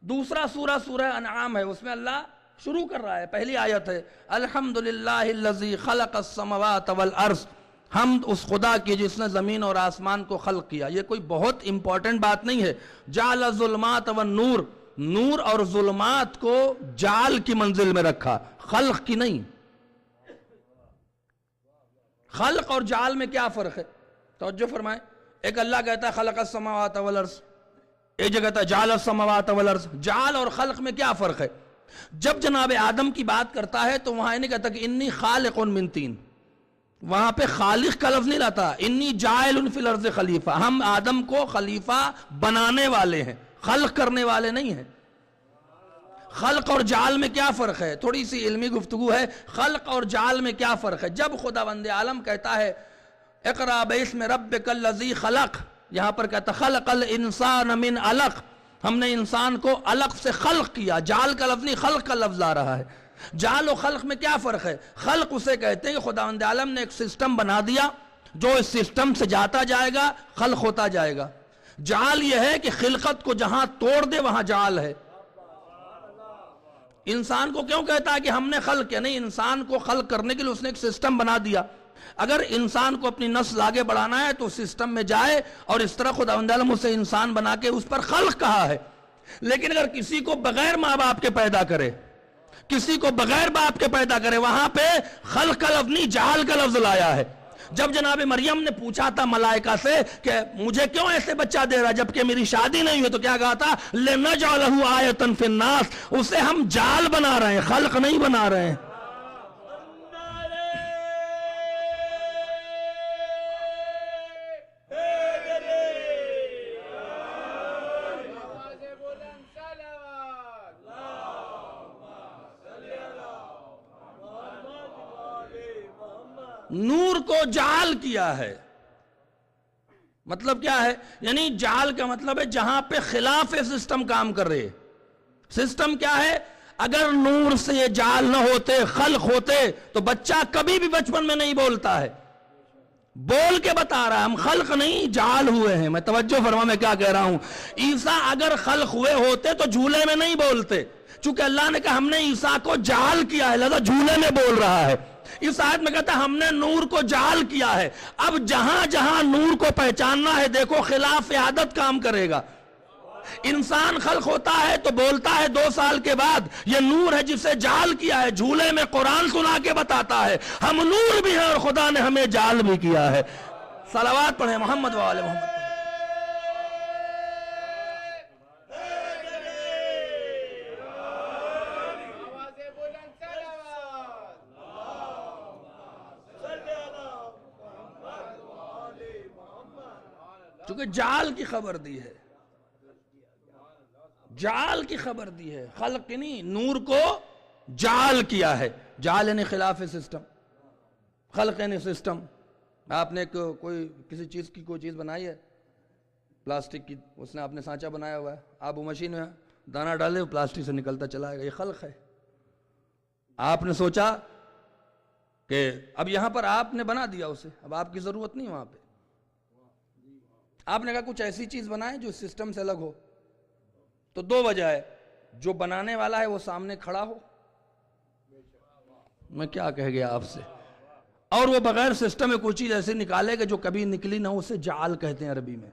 Speaker 3: دوسرا سورہ سورہ انعام ہے، اس میں اللہ شروع کر رہا ہے. پہلی آیت ہے الحمدللہ الذی خلق السماوات والارض. حمد اس خدا کی جس نے زمین اور آسمان کو خلق کیا. یہ کوئی بہت امپورٹنٹ بات نہیں ہے. جعل الظلمات والنور، نور اور ظلمات کو جعل کی منزل میں رکھا، خلق کی نہیں. خلق اور جعل میں کیا فرق ہے؟ توجہ فرمائیں. ایک اللہ کہتا ہے خلق السماوات والارض، ایک جگہ کہتا ہے جعل السماوات والارض. جعل اور خلق میں کیا فرق ہے؟ جب جناب آدم کی بات کرتا ہے تو وہاں نہیں کہتا کہ انی خالق من طین. وہاں پہ خالق کا لفظ نہیں لاتا. انی جاعل فی الارض خلیفہ. ہم آدم کو خلیفہ بنانے والے ہیں، خلق کرنے والے نہیں ہیں. خلق اور جعل میں کیا فرق ہے؟ تھوڑی سی علمی گفتگو ہے. خلق اور جعل میں کیا فرق ہے؟ جب خداوند عالم کہتا ہے اقرأ باسم ربک الذی خلق، یہاں پر کہتا خلق الانسان من علق. ہم نے انسان کو علق سے خلق کیا. جعل کا لفظ نہیں، خلق کا لفظ آ رہا ہے. جعل و خلق میں کیا فرق ہے؟ خلق اسے کہتے ہیں کہ خداوند عالم نے ایک سسٹم بنا دیا، جو اس سسٹم سے جاتا جائے گا خلق ہوتا جائے گا. جعل یہ ہے کہ خلقت کو جہاں توڑ دے وہاں جعل ہے. انسان کو کیوں کہتا ہے کہ ہم نے خلق کیا؟ نہیں، انسان کو خلق کرنے کے لیے اس نے ایک سسٹم بنا دیا. اگر انسان کو اپنی نسل آگے بڑھانا ہے تو سسٹم میں جائے، اور اس طرح خداوند عالم اسے انسان بنا کے اس پر خلق کہا ہے. لیکن اگر کسی کو بغیر ماں باپ کے پیدا کرے، کسی کو بغیر باپ کے پیدا کرے، وہاں پہ خلق کا لفظ نہیں جعل کا لفظ لایا ہے. جب جناب مریم نے پوچھا تھا ملائکہ سے کہ مجھے کیوں ایسے بچہ دے رہا جبکہ میری شادی نہیں ہوئی، تو کیا کہا تھا؟ لِنَجْعَلَهُ آیَةً فِي النَّاسِ. اسے ہم جعل بنا رہے ہیں، خلق نہیں بنا رہے ہیں. نور کو جعل کیا ہے. مطلب کیا ہے؟ یعنی جعل کا مطلب ہے جہاں پہ خلاف سسٹم کام کر رہے. سسٹم کیا ہے؟ اگر نور سے یہ جعل نہ ہوتے، خلق ہوتے، تو بچہ کبھی بھی بچپن میں نہیں بولتا ہے. بول کے بتا رہا ہے ہم خلق نہیں جعل ہوئے ہیں. میں توجہ فرما میں کیا کہہ رہا ہوں. عیسیٰ اگر خلق ہوئے ہوتے تو جھولے میں نہیں بولتے. چونکہ اللہ نے کہا ہم نے عیسیٰ کو جعل کیا ہے، لہذا جھولے میں بول رہا ہے. اس آیت میں کہتا ہے ہم نے نور کو جعل کیا ہے. اب جہاں جہاں نور کو پہچاننا ہے، دیکھو خلاف عادت کام کرے گا. انسان خلق ہوتا ہے تو بولتا ہے 2 سال کے بعد یہ نور ہے جسے جعل کیا ہے. جھولے میں قرآن سنا کے بتاتا ہے ہم نور بھی ہیں اور خدا نے ہمیں جعل بھی کیا ہے. صلوات پڑھیں محمد و آل محمد. چونکہ جعل کی خبر دی ہے، جعل کی خبر دی ہے، خلق کی نہیں. نور کو جعل کیا ہے. جعل یعنی خلاف سسٹم، خلق یعنی سسٹم. آپ نے کوئی کسی چیز کی کوئی چیز بنائی ہے پلاسٹک کی، اس نے آپ نے سانچہ بنایا ہوا ہے، آپ وہ مشین میں دانا ڈالے پلاسٹک سے نکلتا چلا آئے گا. یہ خلق ہے. آپ نے سوچا کہ اب یہاں پر آپ نے بنا دیا اسے، اب آپ کی ضرورت نہیں وہاں پہ. آپ نے کہا کچھ ایسی چیز بنائے جو سسٹم سے الگ ہو. تو 2 وجہ ہے. جو بنانے والا ہے وہ سامنے کھڑا ہو، میں کیا کہہ گیا آپ سے، اور وہ بغیر سسٹم میں کوئی چیز ایسے نکالے کہ جو کبھی نکلی نہ ہو، اسے جعل کہتے ہیں عربی میں.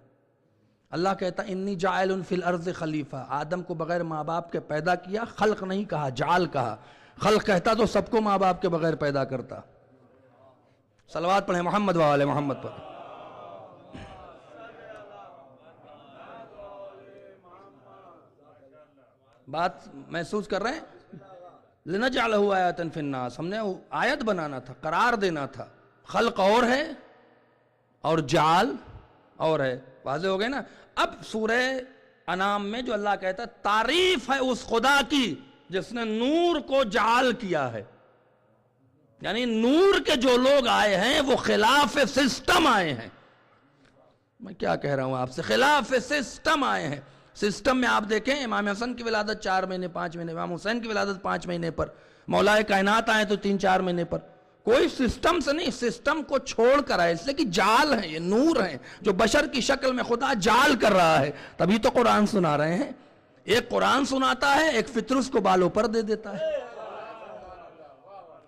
Speaker 3: اللہ کہتا انی جاعل فی الارض خلیفہ، آدم کو بغیر ماں باپ کے پیدا کیا، خلق نہیں کہا، جعل کہا. خلق کہتا تو سب کو ماں باپ کے بغیر پیدا کرتا. صلوات پڑھیں محمد و آل محمد پر. بات محسوس کر رہے ہیں؟ لنجعلہ آیۃ فی الناس، ہم نے آیت بنانا تھا، قرار دینا تھا. خلق اور ہے اور جعل اور ہے. واضح ہو گئے نا؟ اب سورہ انعام میں جو اللہ کہتا ہے تعریف ہے اس خدا کی جس نے نور کو جعل کیا ہے. یعنی نور کے جو لوگ آئے ہیں وہ خلاف سسٹم آئے ہیں. میں کیا کہہ رہا ہوں آپ سے؟ خلاف سسٹم آئے ہیں. سسٹم میں آپ دیکھیں امام حسن کی ولادت 4 مہینے 5 مہینے، امام حسین کی ولادت 5 مہینے پر، مولا کائنات آئے تو 3-4 مہینے پر. کوئی سسٹم سے نہیں، سسٹم کو چھوڑ کر آئے، اس لیے کہ جعل ہیں، یہ نور ہیں جو بشر کی شکل میں خدا جعل کر رہا ہے. تبھی تو قرآن سنا رہے ہیں. ایک قرآن سناتا ہے، ایک فطرس کو بالوں پر دے دیتا ہے.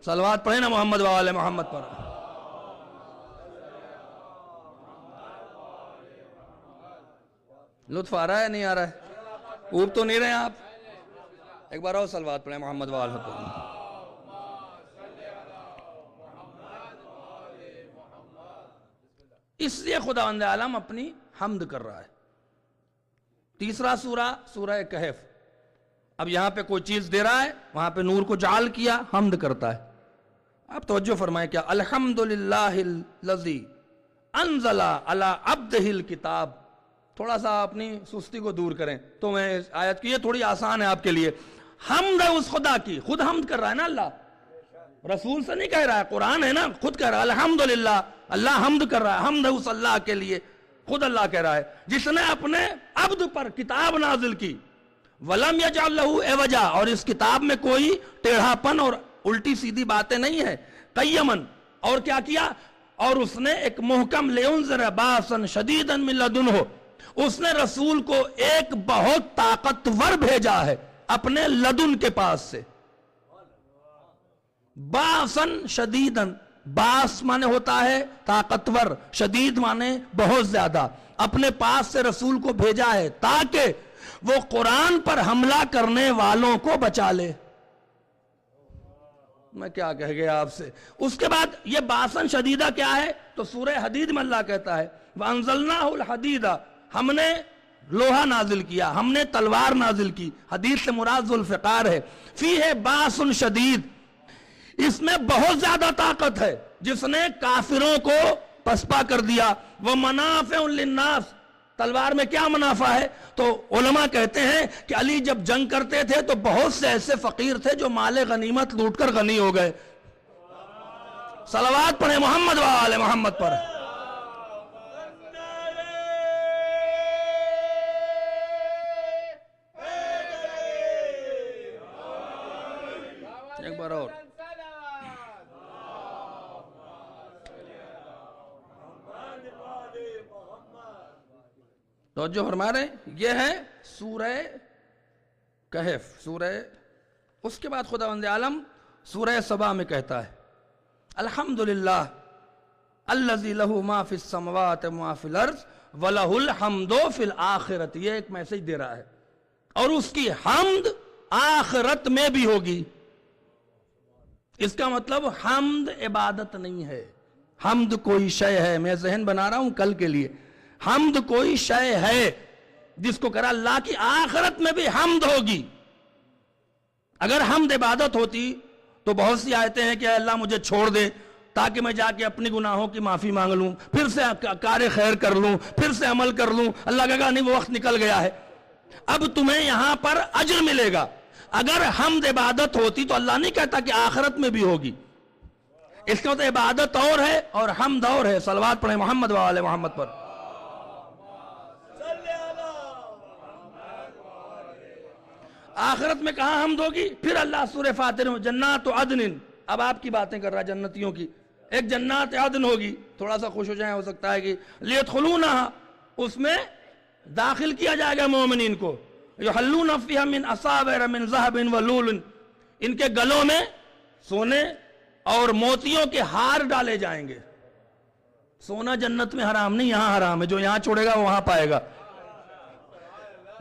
Speaker 3: صلوات پڑھیں نا محمد و آل محمد پر. لطف آ رہا ہے نہیں آ رہا ہے؟ اوب تو نہیں رہے آپ؟ ایک بار اور صلوات پڑھیں محمد و آل محمد پر. اس لیے خداوند عالم اپنی حمد کر رہا ہے. تیسرا سورہ، سورہ کہف. اب یہاں پہ کوئی چیز دے رہا ہے، وہاں پہ نور کو جعل کیا، حمد کرتا ہے. آپ توجہ فرمائیں کیا؟ الحمدللہ الذی انزل علی عبدہ الکتاب. تھوڑا سا اپنی سستی کو دور کریں تو میں آیت کی، یہ تھوڑی آسان ہے آپ کے لیے. حمد ہے اس خدا کی، خود حمد کر رہا ہے نا اللہ، رسول سے نہیں کہہ رہا ہے، قرآن ہے نا، خود کہہ رہا ہے الحمدللہ. اللہ حمد کر رہا ہے، حمد ہے اس اللہ کے لیے. خود اللہ کہہ رہا ہے جس نے اپنے عبد پر کتاب نازل کی. وَلَمْ يَجْعَلْ لَهُ عِوَجًا، اور اس کتاب میں کوئی ٹیڑھا پن اور الٹی سیدھی باتیں نہیں ہیں. قیمن، اور کیا کیا؟ اور اس نے ایک محکم لِيُنذِرَ بَأْسًا شَدِيدًا مِّن لَدُنْهُ، اس نے رسول کو ایک بہت طاقتور بھیجا ہے اپنے لدن کے پاس سے. باسن شدیدن، باس مانے ہوتا ہے طاقتور، شدید مانے بہت زیادہ. اپنے پاس سے رسول کو بھیجا ہے تاکہ وہ قرآن پر حملہ کرنے والوں کو بچا لے. میں کیا کہہ گیا آپ سے؟ اس کے بعد یہ باسن شدیدہ کیا ہے؟ تو سورہ حدید میں اللہ کہتا ہے وَأَنزَلْنَاهُ الْحَدِيدَ، ہم نے لوہا نازل کیا، ہم نے تلوار نازل کی. حدید سے مراد ذوالفقار ہے. فِيهِ بَاسٌ شدید، اس میں بہت زیادہ طاقت ہے جس نے کافروں کو پسپا کر دیا. وَمَنَافِعٌ لِلنَّاسِ، تلوار میں کیا منافع ہے؟ تو علماء کہتے ہیں کہ علی جب جنگ کرتے تھے تو بہت سے ایسے فقیر تھے جو مال غنیمت لوٹ کر غنی ہو گئے. صلوات پڑھیں محمد و آل محمد پر. ایک بار اور. توجہ فرما رہے ہیں؟ یہ ہے سورہ کہف، سورہ. اس کے بعد خداوند عالم سورہ سبا میں کہتا ہے الحمدللہ الذی لہ ما فی السماوات وما فی الارض ولہ الحمد فی الآخرۃ. یہ ایک میسج دے رہا ہے، اور اس کی حمد آخرت میں بھی ہوگی. اس کا مطلب حمد عبادت نہیں ہے، حمد کوئی شے ہے. میں ذہن بنا رہا ہوں کل کے لیے. حمد کوئی شے ہے جس کو کرا اللہ کی آخرت میں بھی حمد ہوگی. اگر حمد عبادت ہوتی تو بہت سی آیتیں ہیں کہ اے اللہ مجھے چھوڑ دے تاکہ میں جا کے اپنی گناہوں کی معافی مانگ لوں، پھر سے کار خیر کر لوں، پھر سے عمل کر لوں. اللہ کہے گا نہیں، وہ وقت نکل گیا ہے، اب تمہیں یہاں پر اجر ملے گا. اگر حمد عبادت ہوتی تو اللہ نہیں کہتا کہ آخرت میں بھی ہوگی. اس کا مطلب عبادت اور ہے اور حمد اور ہے. صلوات پڑھیں محمد و آل محمد پر. آخرت میں کہاں حمد ہوگی؟ پھر اللہ سورہ فاتر میں جنات عدن، اب آپ کی باتیں کر رہا ہے جنتیوں کی. ایک جنات عدن ہوگی، تھوڑا سا خوش ہو جائیں، ہو سکتا ہے کہ لیدخلونہا، اس میں داخل کیا جائے گا مومنین کو. یحلون فیہا من اصابر من ذہب ولول، ان کے گلوں میں سونے اور موتیوں کے ہار ڈالے جائیں گے. سونا جنت میں حرام نہیں، یہاں حرام ہے. جو یہاں چھوڑے گا وہ وہاں پائے گا.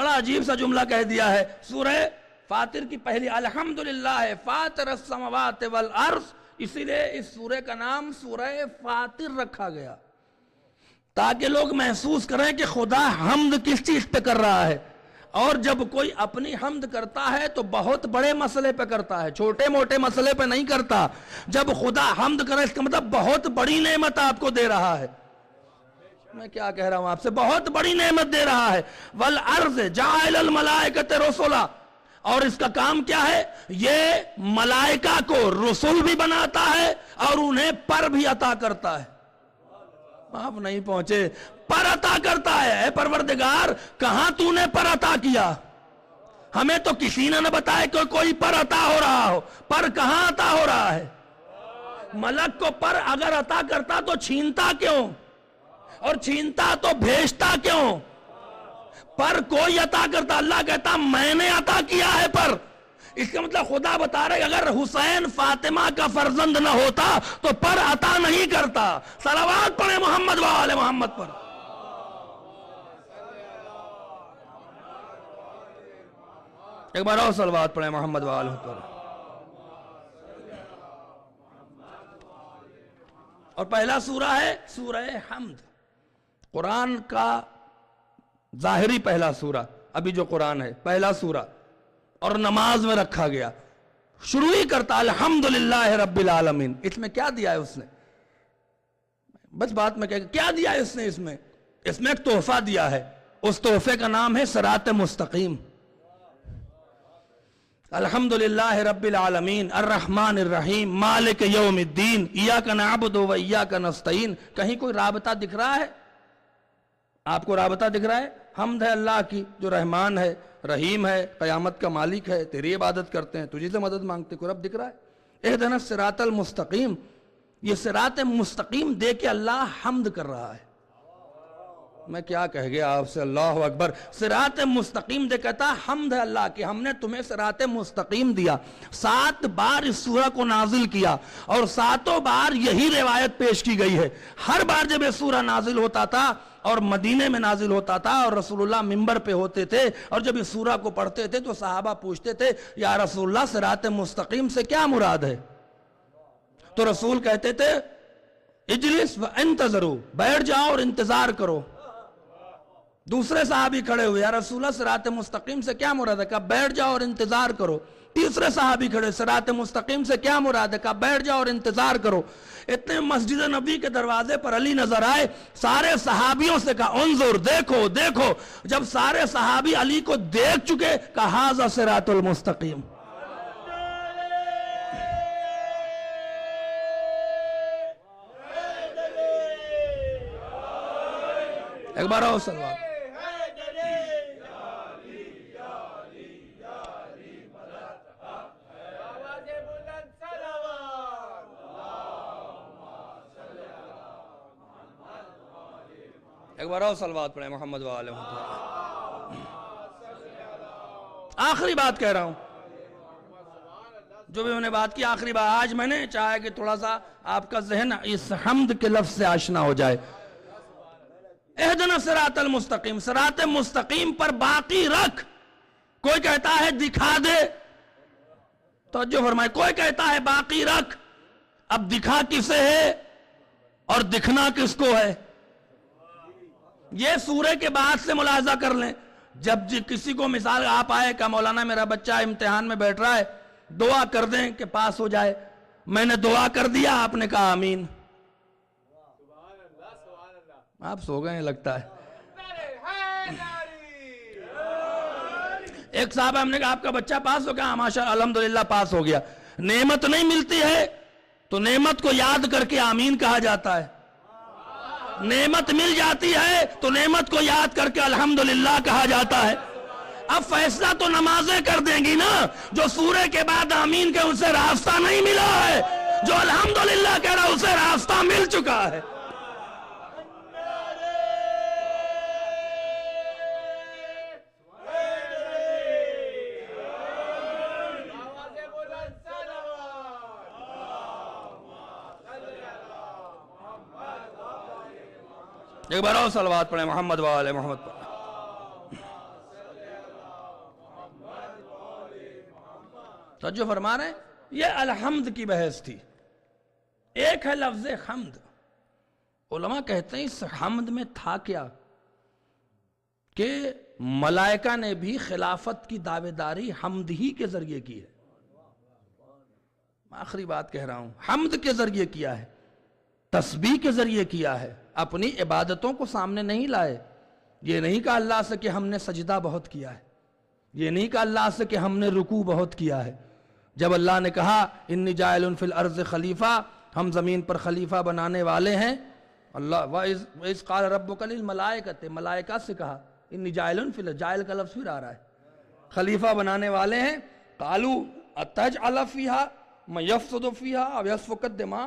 Speaker 3: بڑا عجیب سا جملہ کہہ دیا ہے سورہ فاطر کی پہلی الحمدللہ فاطر السماوات والارض، اسی لیے اس سورہ کا نام سورہ فاطر رکھا گیا تاکہ لوگ محسوس کریں کہ خدا حمد کس چیز پہ کر رہا ہے. اور جب کوئی اپنی حمد کرتا ہے تو بہت بڑے مسئلے پہ کرتا ہے، چھوٹے موٹے مسئلے پہ نہیں کرتا. جب خدا حمد کرے اس کا مطلب بہت بڑی نعمت آپ کو دے رہا ہے. میں کیا کہہ رہا ہوں آپ سے، بہت بڑی نعمت دے رہا ہے. والارض جاعل الملائکۃ رسلا، اور اس کا کام کیا ہے؟ یہ ملائکہ کو رسول بھی بناتا ہے اور انہیں پر بھی عطا کرتا ہے. آپ نہیں پہنچے. پر عطا کرتا ہے. اے پروردگار کہاں تو نے پر عطا کیا؟ ہمیں تو کسی نے نہ بتایا کہ کوئی پر عطا ہو رہا ہو. پر کہاں عطا ہو رہا ہے؟ ملک کو پر اگر عطا کرتا تو چھینتا کیوں؟ اور چھینتا تو بھیجتا کیوں؟ پر کوئی عطا کرتا. اللہ کہتا میں نے عطا کیا ہے پر. اس کا مطلب خدا بتا رہے اگر حسین فاطمہ کا فرزند نہ ہوتا تو پر عطا نہیں کرتا. صلوات پڑھیں محمد و آل محمد پر. ایک بار اور صلوات پڑھیں محمد و آل محمد پر. اور پہلا سورہ ہے سورہ حمد، قرآن کا ظاہری پہلا سورہ. ابھی جو قرآن ہے پہلا سورہ، اور نماز میں رکھا گیا. شروع ہی کرتا الحمدللہ رب العالمین. اس میں کیا دیا ہے اس نے؟ بس بات میں کیا دیا ہے اس نے؟ اس میں ایک تحفہ دیا ہے. اس تحفے کا نام ہے صراط مستقیم. الحمدللہ رب العالمین الرحمن الرحیم مالک یوم الدین ایاک نعبد و ایاک نستعین. کہیں کوئی رابطہ دکھ رہا ہے؟ آپ کو رابطہ دکھ رہا ہے؟ حمد ہے اللہ کی جو رحمان ہے، رحیم ہے، قیامت کا مالک ہے، تیری عبادت کرتے ہیں، تجھے سے مدد مانگتے. کوئی رب دکھ رہا ہے؟ اہدنا الصراط المستقیم. یہ صراط مستقیم دے کے اللہ حمد کر رہا ہے. میں کیا کہہ گیا آپ سے، اللہ اکبر. صراط مستقیم دے کہتا حمد ہے اللہ کہ ہم نے تمہیں صراط مستقیم دیا. 7 بار اس سورہ کو نازل کیا اور 7 بار یہی روایت پیش کی گئی ہے. ہر بار جب یہ سورہ نازل ہوتا تھا اور مدینے میں نازل ہوتا تھا اور رسول اللہ منبر پہ ہوتے تھے اور جب اس سورہ کو پڑھتے تھے تو صحابہ پوچھتے تھے یا رسول اللہ صراط مستقیم سے کیا مراد ہے؟ تو رسول کہتے تھے اجلس وانتظروا، بیٹھ جاؤ اور انتظار کرو. دوسرے صحابی کھڑے ہوئے یا رسول اللہ صراط مستقیم سے کیا مراد ہے؟ کہا بیٹھ جاؤ اور انتظار کرو. تیسرے صحابی کھڑے صراط مستقیم سے کیا مراد ہے؟ کہا بیٹھ جاؤ اور انتظار کرو. اتنے مسجد نبی کے دروازے پر علی نظر آئے. سارے صحابیوں سے کہا انظر، دیکھو دیکھو. جب سارے صحابی علی کو دیکھ چکے کہا ھذا صراط المستقیم. ایک بار اور سلوات. ایک بار اور صلوات پڑھیں محمد و آل محمد. آخری بات کہہ رہا ہوں، جو بھی میں نے بات کی آخری بات. آج میں نے چاہا کہ تھوڑا سا آپ کا ذہن اس حمد کے لفظ سے آشنا ہو جائے. اہدنا صراط المستقیم، صراط مستقیم پر باقی رکھ. کوئی کہتا ہے دکھا دے، توجہ فرمائے، کوئی کہتا ہے باقی رکھ. اب دکھا کسے ہے اور دکھنا کس کو ہے؟ یہ سورہ کے بعد سے ملاحظہ کر لیں. جب کسی کو مثال آپ آئے کہ مولانا میرا بچہ امتحان میں بیٹھ رہا ہے، دعا کر دیں کہ پاس ہو جائے. میں نے دعا کر دیا، آپ نے کہا آمین. آپ سو گئے ہیں لگتا ہے. ایک صاحب ہم نے کہا آپ کا بچہ پاس ہو گیا؟ ماشاءاللہ الحمدللہ پاس ہو گیا. نعمت نہیں ملتی ہے تو نعمت کو یاد کر کے آمین کہا جاتا ہے. نعمت مل جاتی ہے تو نعمت کو یاد کر کے الحمدللہ کہا جاتا ہے. اب فیصلہ تو نمازیں کر دیں گی نا. جو سورہ کے بعد آمین کے اسے راستہ نہیں ملا ہے، جو الحمدللہ کہہ رہا اسے راستہ مل چکا ہے. ایک بار اور صلوات پڑھیں محمد و آل محمد پر. توجہ فرما رہے ہیں؟ یہ الحمد کی بحث تھی. ایک ہے لفظ حمد. علماء کہتے ہیں اس حمد میں تھا کیا کہ ملائکہ نے بھی خلافت کی دعوے داری حمد ہی کے ذریعے کی ہے. آخری بات کہہ رہا ہوں, حمد کے ذریعے کیا ہے, تسبیح کے ذریعے کیا ہے, اپنی عبادتوں کو سامنے نہیں لائے. یہ نہیں کہا اللہ سے کہ ہم نے سجدہ بہت کیا ہے, یہ نہیں کہا اللہ سے کہ ہم نے رکوع بہت کیا ہے. جب اللہ نے کہا انی جاعل فی الارض خلیفہ, ہم زمین پر خلیفہ بنانے والے ہیں, اللہ وَإِذْ قَالَ رَبُّكَ لِلْمَلَائِكَةِ, ملائکہ سے کہا انی جاعل فی الارض, جاعل کا لفظ پھر آ رہا ہے, خلیفہ بنانے والے ہیں. قالوا اتجعل فیہا من یفسد فیہا او یسفک الدماء,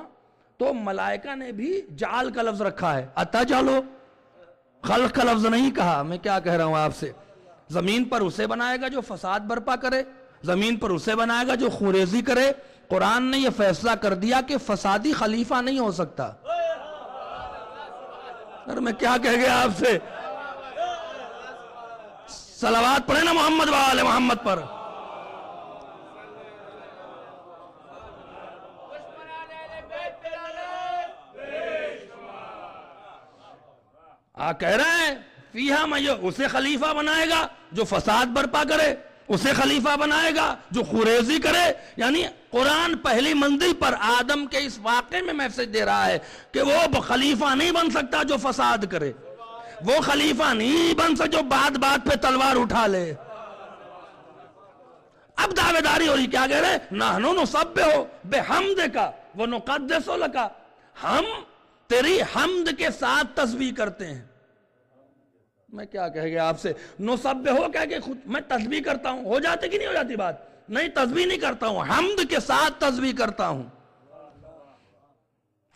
Speaker 3: تو ملائکہ نے بھی جعل کا لفظ رکھا ہے, اتجعلو, خلق کا لفظ نہیں کہا. میں کیا کہہ رہا ہوں آپ سے, زمین پر اسے بنائے گا جو فساد برپا کرے, زمین پر اسے بنائے گا جو خوریزی کرے. قرآن نے یہ فیصلہ کر دیا کہ فسادی خلیفہ نہیں ہو سکتا. میں کیا کہہ گیا آپ سے, صلوات پڑھیں نا محمد و آل محمد پر. کہہ رہے ہیں فیہا من, اسے خلیفہ بنائے گا جو فساد برپا کرے, اسے خلیفہ بنائے گا جو خوریزی کرے. یعنی قرآن پہلی منزل پر آدم کے اس واقعے میں میسج دے رہا ہے کہ وہ خلیفہ نہیں بن سکتا جو فساد کرے, وہ خلیفہ نہیں بن سکتا جو بات بات پہ تلوار اٹھا لے. اب دعوے داری ہو رہی, کیا کہہ رہے ہیں, نحنو نسبح بحمدک ونقدس لک, ہم تیری حمد کے ساتھ تسبیح کرتے ہیں. میں کیا کہہ گیا آپ سے, نسبح ہو کہہ کے خود میں تسبیح کرتا ہوں, ہو جاتی کہ نہیں ہو جاتی بات, نہیں تسبیح نہیں کرتا ہوں, حمد کے ساتھ تسبیح کرتا ہوں.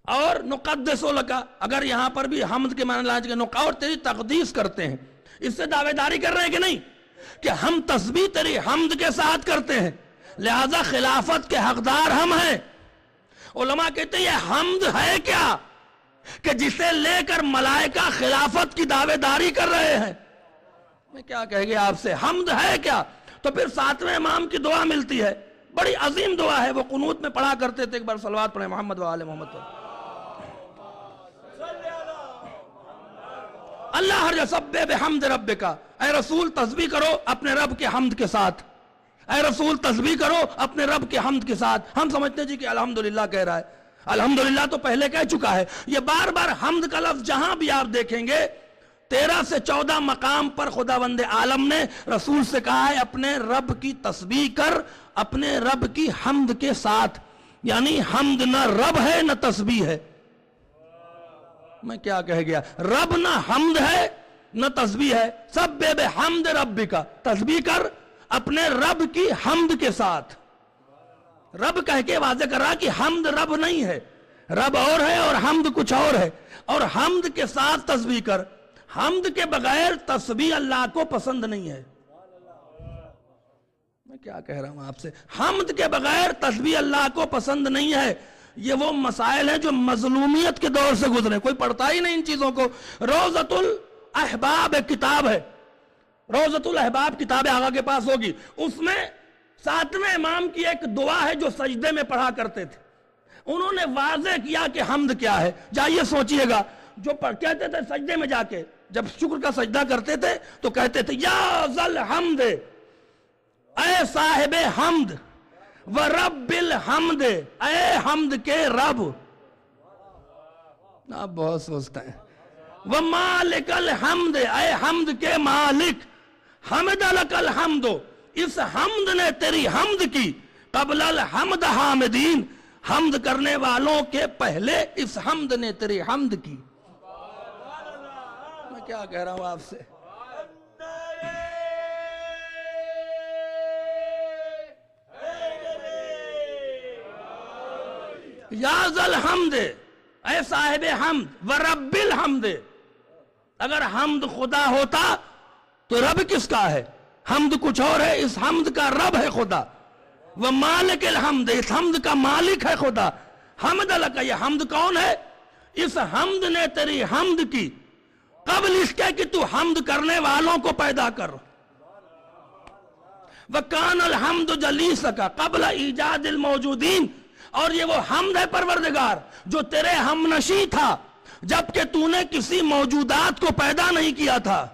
Speaker 3: اور نقدس لک, اگر یہاں پر بھی حمد کے معنی لاج کے اور تیری تقدیس کرتے ہیں, اس سے دعوے داری کر رہے ہیں کہ نہیں کہ ہم تسبیح تیری حمد کے ساتھ کرتے ہیں, لہذا خلافت کے حقدار ہم ہیں. علماء کہتے ہیں یہ حمد ہے کیا کہ جسے لے کر ملائکہ خلافت کی دعوے داری کر رہے ہیں. میں کیا کہہ گیا آپ سے, حمد ہے کیا؟ تو پھر ساتویں امام کی دعا ملتی ہے, بڑی عظیم دعا ہے, وہ قنوت میں پڑھا کرتے تھے. ایک بار صلوات پڑھیں محمد و آل محمد پر. اللہ ہر سبح بحمد ربک, اے رسول تسبیح کرو اپنے رب کے حمد کے ساتھ, اے رسول تسبیح کرو اپنے رب کے حمد کے ساتھ. ہم سمجھتے ہیں جی کہ الحمدللہ کہہ رہا ہے, الحمدللہ تو پہلے کہہ چکا ہے. یہ بار بار حمد کا لفظ جہاں بھی آپ دیکھیں گے 13 سے 14 مقام پر خداوند عالم نے رسول سے کہا ہے اپنے رب کی تسبیح کر اپنے رب کی حمد کے ساتھ. یعنی حمد نہ رب ہے نہ تسبیح ہے. میں کیا کہہ گیا, رب نہ حمد ہے نہ تسبیح ہے. سبح بحمد ربک, تسبیح کر اپنے رب کی حمد کے ساتھ. رب کہہ کے واضح کر رہا کہ حمد رب نہیں ہے, رب اور ہے اور حمد کچھ اور ہے. اور حمد کے ساتھ تسبیح کر, حمد کے بغیر تسبیح اللہ کو پسند نہیں ہے. میں کیا کہہ رہا ہوں آپ سے, حمد کے بغیر تسبیح اللہ کو پسند نہیں ہے. یہ وہ مسائل ہیں جو مظلومیت کے دور سے گزرے, کوئی پڑھتا ہی نہیں ان چیزوں کو. روضۃ الاحباب ایک کتاب ہے, روضۃ الاحباب کتاب آقا کے پاس ہوگی, اس میں 7ویں امام کی ایک دعا ہے جو سجدے میں پڑھا کرتے تھے. انہوں نے واضح کیا کہ حمد کیا ہے. جائیے سوچئے گا, جو کہتے تھے سجدے میں جا کے جب شکر کا سجدہ کرتے تھے تو کہتے تھے یا ذل حمد, اے صاحب حمد, ورب الحمد, اے حمد کے رب. آپ بہت سوچتے ہیں. ومالک الحمد, اے حمد کے مالک. حمد لک الحمد, اس حمد نے تیری حمد کی. قبل الحمد حامدین, حمد کرنے والوں کے پہلے اس حمد نے تیری حمد کی. میں کیا کہہ رہا ہوں آپ سے, یا ذل حمد, اے صاحب حمد, ورب الحمد. اگر حمد خدا ہوتا تو رب کس کا ہے؟ حمد کچھ اور ہے, اس حمد کا رب ہے خدا. ومالک الحمد, اس حمد کا مالک ہے خدا. حمد لک, یہ حمد کون ہے؟ اس حمد نے تیری حمد کی قبل اس کے کہ تو حمد کرنے والوں کو پیدا کر. وَكَانَ الْحَمْدُ جَلِيسَكَ قَبْلَ ایجاد الموجودین، اور یہ وہ حمد ہے پروردگار جو تیرے ہمنشیں تھا جبکہ تو نے کسی موجودات کو پیدا نہیں کیا تھا.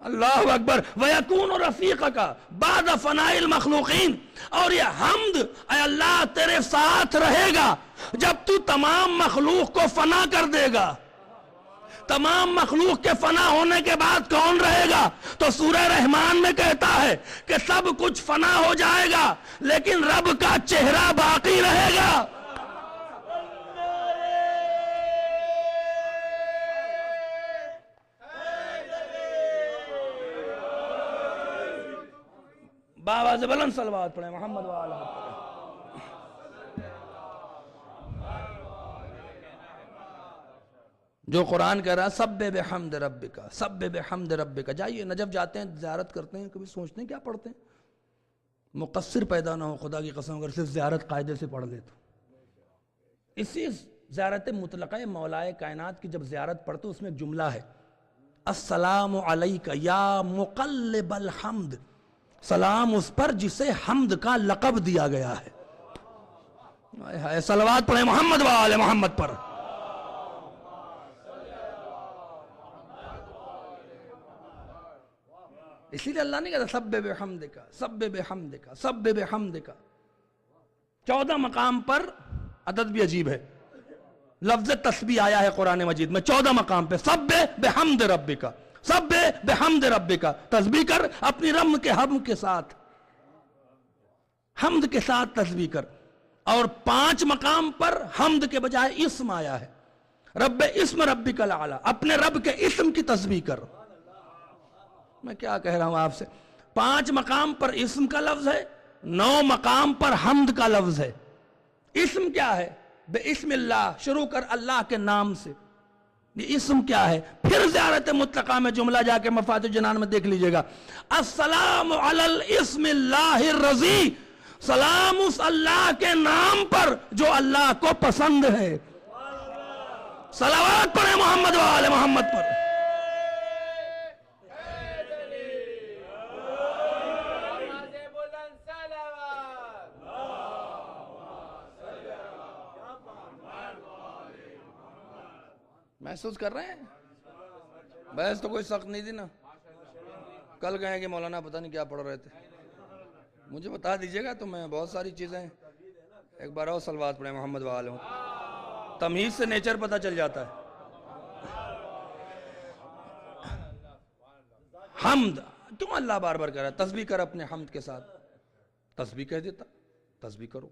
Speaker 3: اللہ اکبر. وَيَكُونُ رَفِيقَكَ بَعْدَ فَنَاءِ الْمَخْلُوقِينَ، اور یہ حمد اے اللہ تیرے ساتھ رہے گا جب تو تمام مخلوق کو فنا کر دے گا. تمام مخلوق کے فنا ہونے کے بعد کون رہے گا؟ تو سورہ رحمان میں کہتا ہے کہ سب کچھ فنا ہو جائے گا لیکن رب کا چہرہ باقی رہے گا. بابا سے بلند صلوات پڑھیں محمد وآلہ پڑھیں. جو قرآن کہہ رہا ہے سبح بحمد ربک، سبح بحمد ربک. جائیے نجف جاتے ہیں، زیارت کرتے ہیں، کبھی سوچتے ہیں کیا پڑھتے ہیں؟ مقصر پیدا نہ ہو خدا کی قسم، اگر صرف زیارت قاعدے سے پڑھ لے تو. اسی زیارت مطلقہ مولائے کائنات کی جب زیارت پڑھتے اس میں ایک جملہ ہے، السلام علیک یا مقلب الحمد، سلام اس پر جسے حمد کا لقب دیا گیا ہے. صلوات پڑھیں محمد وآل محمد پر. اسی لیے اللہ نے کہا سبح بحمدک، سبح بحمدک، سبح بحمدک. 14 مقام پر عدد بھی عجیب ہے، لفظ تسبیح آیا ہے قرآن مجید میں 14 مقام پہ. سبح بحمد ربک، سبح بحمد ربک، تسبیح کر اپنی رب کے حمد کے ساتھ، حمد کے ساتھ تسبیح کر. اور 5 مقام پر حمد کے بجائے اسم آیا ہے، رب اسم ربک الاعلی، اپنے رب کے اسم کی تسبیح کر. میں کیا کہہ رہا ہوں آپ سے، 5 مقام پر اسم کا لفظ ہے، 9 مقام پر حمد کا لفظ ہے. اسم کیا ہے؟ بے اسم اللہ، شروع کر اللہ کے نام سے. یہ اسم کیا ہے؟ پھر زیارت مطلقہ میں جملہ جا کے مفاتیح الجنان میں دیکھ لیجئے گا، السلام علی الاسم اللہ الرضی، سلام اس اللہ کے نام پر جو اللہ کو پسند ہے. صلوات پڑھیں محمد وآل محمد پر. محسوس کر رہے ہیں؟ بحث تو کوئی سخت نہیں تھی نا. کل کہیں کہ مولانا پتہ نہیں کیا پڑھ رہے تھے، مجھے بتا دیجئے گا تو میں بہت ساری چیزیں. ایک بار اور صلوات پڑھیں محمد وآلہ. تمیز سے نیچر پتہ چل جاتا ہے. حمد کیوں اللہ بار بار کہہ رہا ہے؟ تسبیح کر اپنے حمد کے ساتھ. تسبیح کہہ دیتا، تسبیح کرو.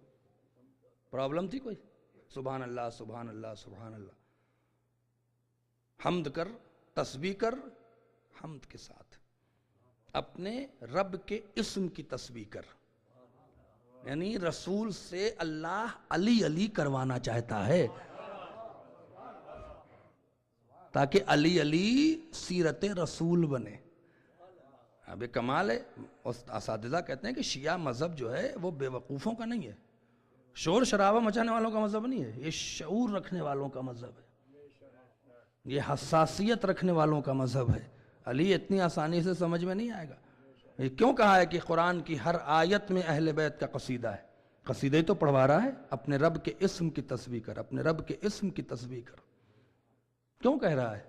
Speaker 3: پرابلم تھی کوئی؟ سبحان اللہ سبحان اللہ سبحان اللہ. حمد کر، تسبیح کر حمد کے ساتھ. اپنے رب کے اسم کی تسبیح کر. یعنی رسول سے اللہ علی علی کروانا چاہتا ہے تاکہ علی علی سیرت رسول بنے. اب یہ کمال ہے. اساتذہ کہتے ہیں کہ شیعہ مذہب جو ہے وہ بے وقوفوں کا نہیں ہے، شور شرابہ مچانے والوں کا مذہب نہیں ہے، یہ شعور رکھنے والوں کا مذہب ہے، یہ حساسیت رکھنے والوں کا مذہب ہے. علی اتنی آسانی سے سمجھ میں نہیں آئے گا. یہ کیوں کہا ہے کہ قرآن کی ہر آیت میں اہل بیت کا قصیدہ ہے؟ قصیدہ ہی تو پڑھوا رہا ہے. اپنے رب کے اسم کی تسبیح کر، اپنے رب کے اسم کی تسبیح کر. کیوں کہہ رہا ہے؟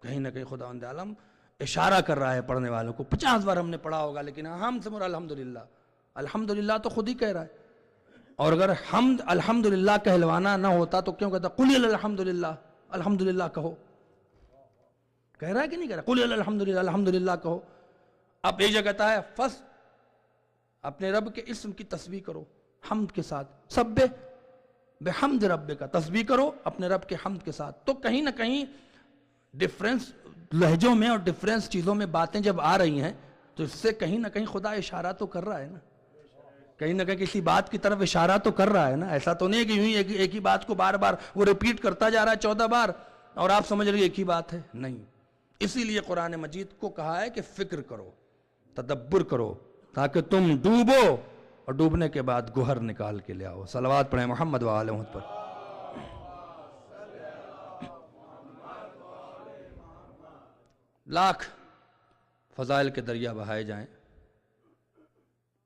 Speaker 3: کہیں نہ کہیں خداوند عالم اشارہ کر رہا ہے پڑھنے والوں کو. 50 بار ہم نے پڑھا ہوگا لیکن ہم سے مراد الحمدللہ. الحمدللہ تو خود ہی کہہ رہا ہے. اور اگر حمد الحمدللہ کہلوانا نہ ہوتا تو کیوں کہتا قل الحمدللہ، الحمدللہ کہو. کہہ رہا ہے کہ نہیں کہہ رہا؟ قل الحمدللہ، الحمدللہ کہو. اب ایک جگہ کہتا ہے فس اپنے رب کے اسم کی تسبیح کرو حمد کے ساتھ. سبح بحمد رب کا، تسبیح کرو اپنے رب کے حمد کے ساتھ. تو کہیں نہ کہیں ڈیفرنس لہجوں میں اور ڈیفرنس چیزوں میں باتیں جب آ رہی ہیں تو اس سے کہیں نہ کہیں خدا اشارہ تو کر رہا ہے نا. کہیں نہ کہیں کسی بات کی طرف اشارہ تو کر رہا ہے نا. ایسا تو نہیں کہ یوں ہی ایک ہی بات کو بار بار وہ ریپیٹ کرتا جا رہا ہے 14 بار اور آپ سمجھ رہے ایک ہی بات ہے. نہیں. اسی لیے قرآن مجید کو کہا ہے کہ فکر کرو، تدبر کرو تاکہ تم ڈوبو اور ڈوبنے کے بعد گوہر نکال کے لے آؤ. صلوات پڑھیں محمد وآلہ محمد پر. لاکھ فضائل کے دریا بہائے جائیں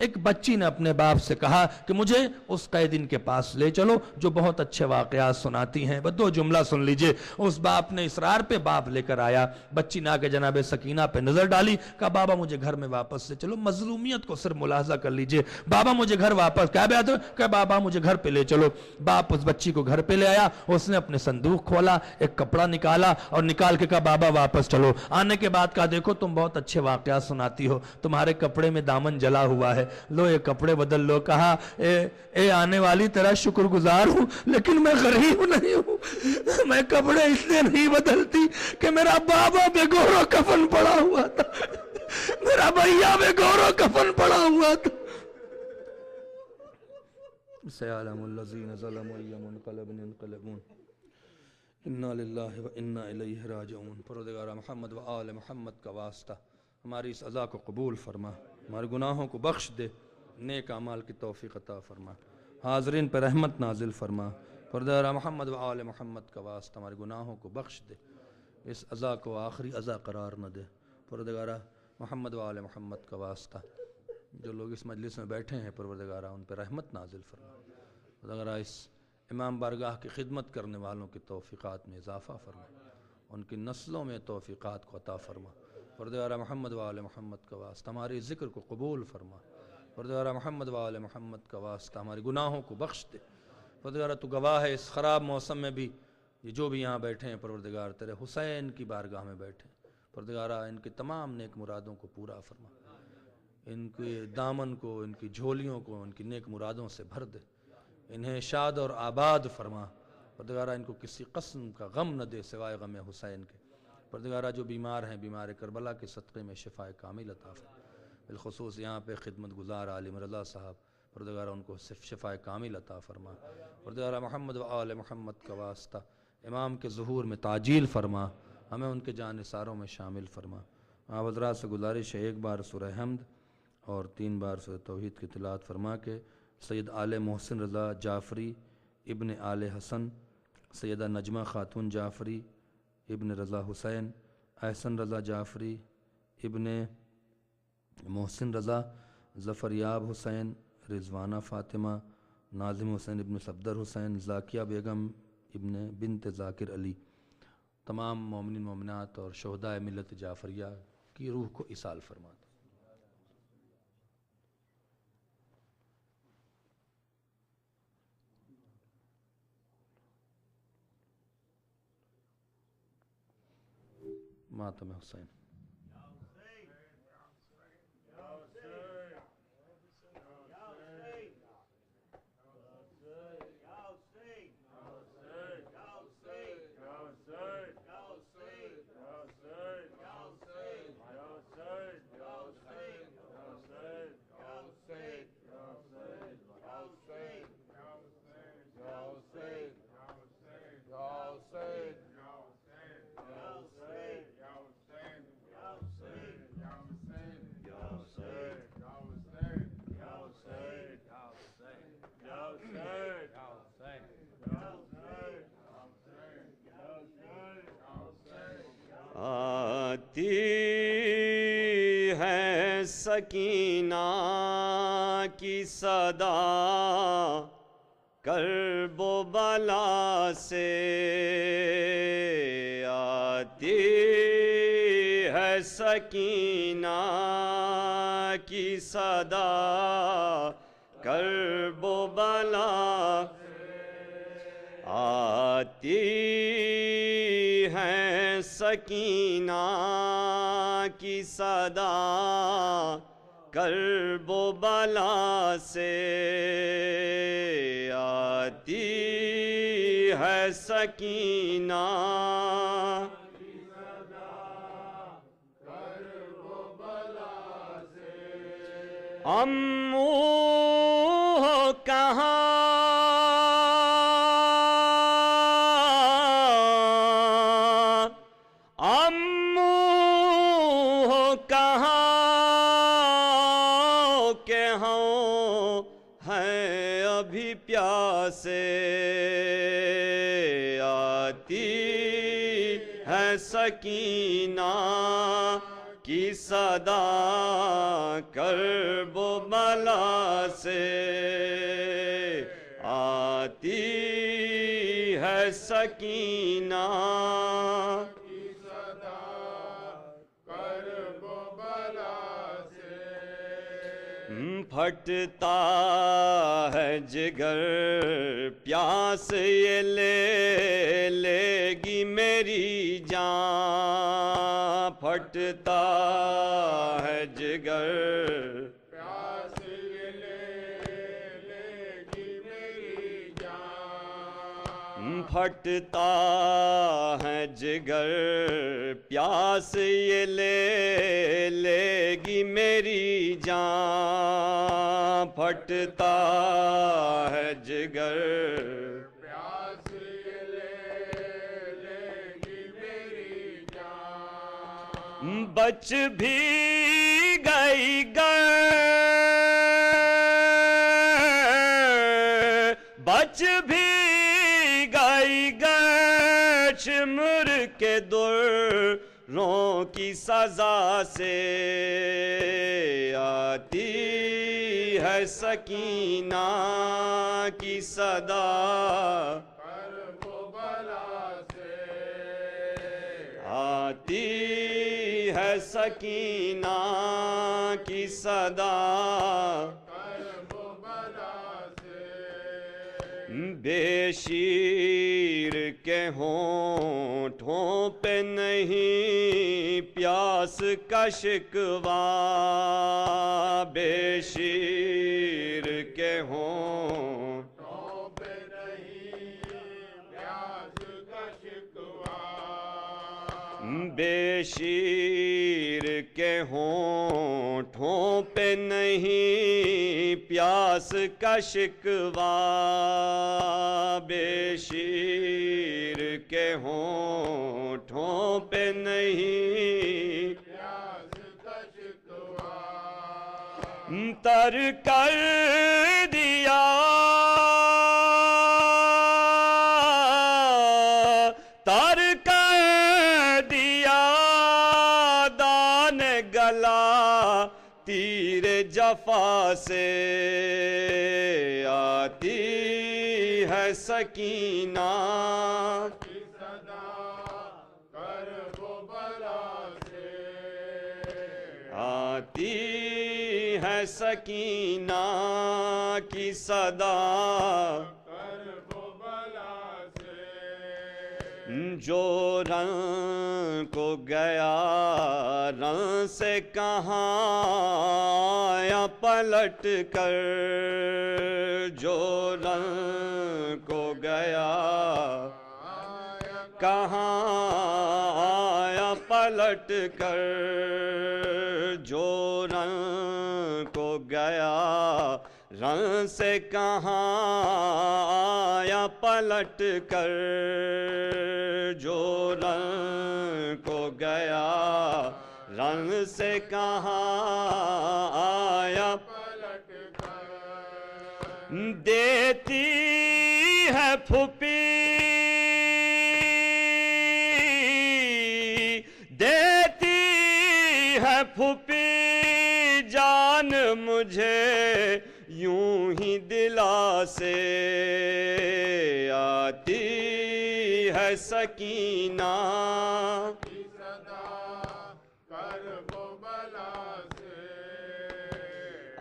Speaker 3: ایک بچی نے اپنے باپ سے کہا کہ مجھے اس قیدی کے پاس لے چلو جو بہت اچھے واقعات سناتی ہیں، بس 2 جملہ سن لیجئے۔ اس باپ نے اصرار پہ باپ لے کر آیا، بچی نے آ کے جناب سکینہ پہ نظر ڈالی، کہا بابا مجھے گھر میں واپس لے چلو۔ مظلومیت کو صرف ملاحظہ کر لیجئے، بابا مجھے گھر واپس، کیا بات ہے کہ بابا مجھے گھر پہ لے چلو۔ باپ اس بچی کو گھر پہ لے آیا، اس نے اپنے صندوق کھولا، ایک کپڑا نکالا اور نکال کے کہا بابا واپس چلو۔ آنے کے بعد کہا دیکھو تم بہت اچھے واقعات سناتی ہو، تمہارے کپڑے میں دامن جلا ہوا ہے، لو یہ کپڑے بدل لو۔ کہا اے آنے والی تیرا شکر گزار ہوں، لیکن میں غریب نہیں ہوں، میں کپڑے اس لیے نہیں بدلتی کہ میرا بابا بے گور و کفن پڑا ہوا تھا، میرا بھیا بے گور و کفن پڑا ہوا تھا۔ سیعلم الذین ظلموا ای منقلب ينقلبون انا للہ و انا الیہ راجعون۔ پروردگار محمد و آل محمد کا واسطہ ہماری اس عزا کو قبول فرما، ہمارے گناہوں کو بخش دے، نیک اعمال کی توفیق عطا فرما، حاضرین پر رحمت نازل فرما۔ پروردگار محمد و آل محمد کا واسطہ ہمارے گناہوں کو بخش دے، اس عزا کو آخری عزا قرار نہ دے۔ پروردگار محمد و آل محمد کا واسطہ جو لوگ اس مجلس میں بیٹھے ہیں پروردگار ان پر رحمت نازل فرما، پروردگار اس امام بارگاہ کی خدمت کرنے والوں کی توفیقات میں اضافہ فرما، ان کی نسلوں میں توفیقات کو عطا فرما۔ پروردگار محمد و آل محمد کا واسطہ ہماری ذکر کو قبول فرما، پروردگار محمد و آل محمد کا واسطہ ہمارے گناہوں کو بخش دے۔ پروردگار تو گواہ ہے اس خراب موسم میں بھی یہ جو بھی یہاں بیٹھے ہیں پروردگار تیرے حسین کی بارگاہ میں بیٹھے ہیں، پروردگار ان کی تمام نیک مرادوں کو پورا فرما، ان کے دامن کو، ان کی جھولیوں کو ان کی نیک مرادوں سے بھر دے، انہیں شاد اور آباد فرما۔ پروردگار ان کو کسی قسم کا غم نہ دے سوائے غم حسین کے۔ پروردگار جو بیمار ہیں بیمار کربلا کے صدقے میں شفا کامل عطا فرما، بالخصوص یہاں پہ خدمت گزار عالم رضا صاحب، پروردگار ان کو شفا کامل عطا فرما۔ پروردگار محمد و آل محمد کا واسطہ امام کے ظہور میں تعجیل فرما، ہمیں ان کے جانثاروں میں شامل فرما۔ آپ حضرات سے گزارش ہے 1 بار سورہ حمد اور 3 بار سورہ توحید کی تلاوت فرما کے سید آل محسن رضا جعفری ابن آل حسن، سیدہ نجمہ خاتون جعفری ابن رضا حسین، احسن رضا جعفری ابن محسن رضا، ظفریاب حسین، رضوانہ فاطمہ، ناظم حسین ابن صفدر حسین، ذاکیہ بیگم ابن بنت ذاکر علی، تمام مومنین مومنات اور شہدائے ملت جعفریہ کی روح کو اصال فرما دے۔ ماتم حسین۔
Speaker 4: آتی ہے سکینہ کی صدا کرب و بلا سے، آتی ہے سکینہ کی صدا کرب و بلا، آتی ہے سکینہ کی صدا کرب و بلا سے، آتی ہے سکینہ کی صدا کرب و بلا سے، امو ہو کہاں پیاسے، آتی ہے سکینہ کی صدا کرب و بلا سے آتی ہے سکینہ پھٹتا ہے جگر پیاس یہ لے گی میری جان پھٹتا ہے جگر پیاس یہ لے گی میری جان پھٹتا ہے جگر پیاس یہ لے گی میری جان پھٹتا ہے جگر پیاس یہ لے گی میری جان بچ بھی گئی بچ بھی گئی شمر کے دروں کی سزا سے آتی ہے سکینہ کی صدا کرب و بلا سے آتی ہے سکینہ کی صدا کرب و بلا سے بے شیر کے ہونٹوں پہ نہیں پیاس کا شکوہ بے شیر کے ہونٹوں پہ نہیں پیاس کا شکوہ بے شیر کے ہونٹوں پہ نہیں پیاس کا شکوہ بے شیر کے ہونٹوں پہ نہیں پیاس کا شکوہ تر کر دیا تر کر دیا دان گلا تیر جفا سے آتی ہے سکینہ کی صدا کرب و بلا سے آتی ہے سکینہ کی صدا کرب و بلا سے جو رنگ کو گیا رنگ سے کہاں آیا پلٹ کر جو رنگ کو گیا کہاں آیا پلٹ کر جو رنگ کو گیا رنگ سے کہاں آیا پلٹ کر جو رنگ کو گیا رنگ سے کہاں آیا پلٹ کر دیتی ہے پھوپھی دیتی ہے پھوپھی جان مجھے یوں ہی دلا سے آتی ہے سکینہ کی صدا کرب و بلا سے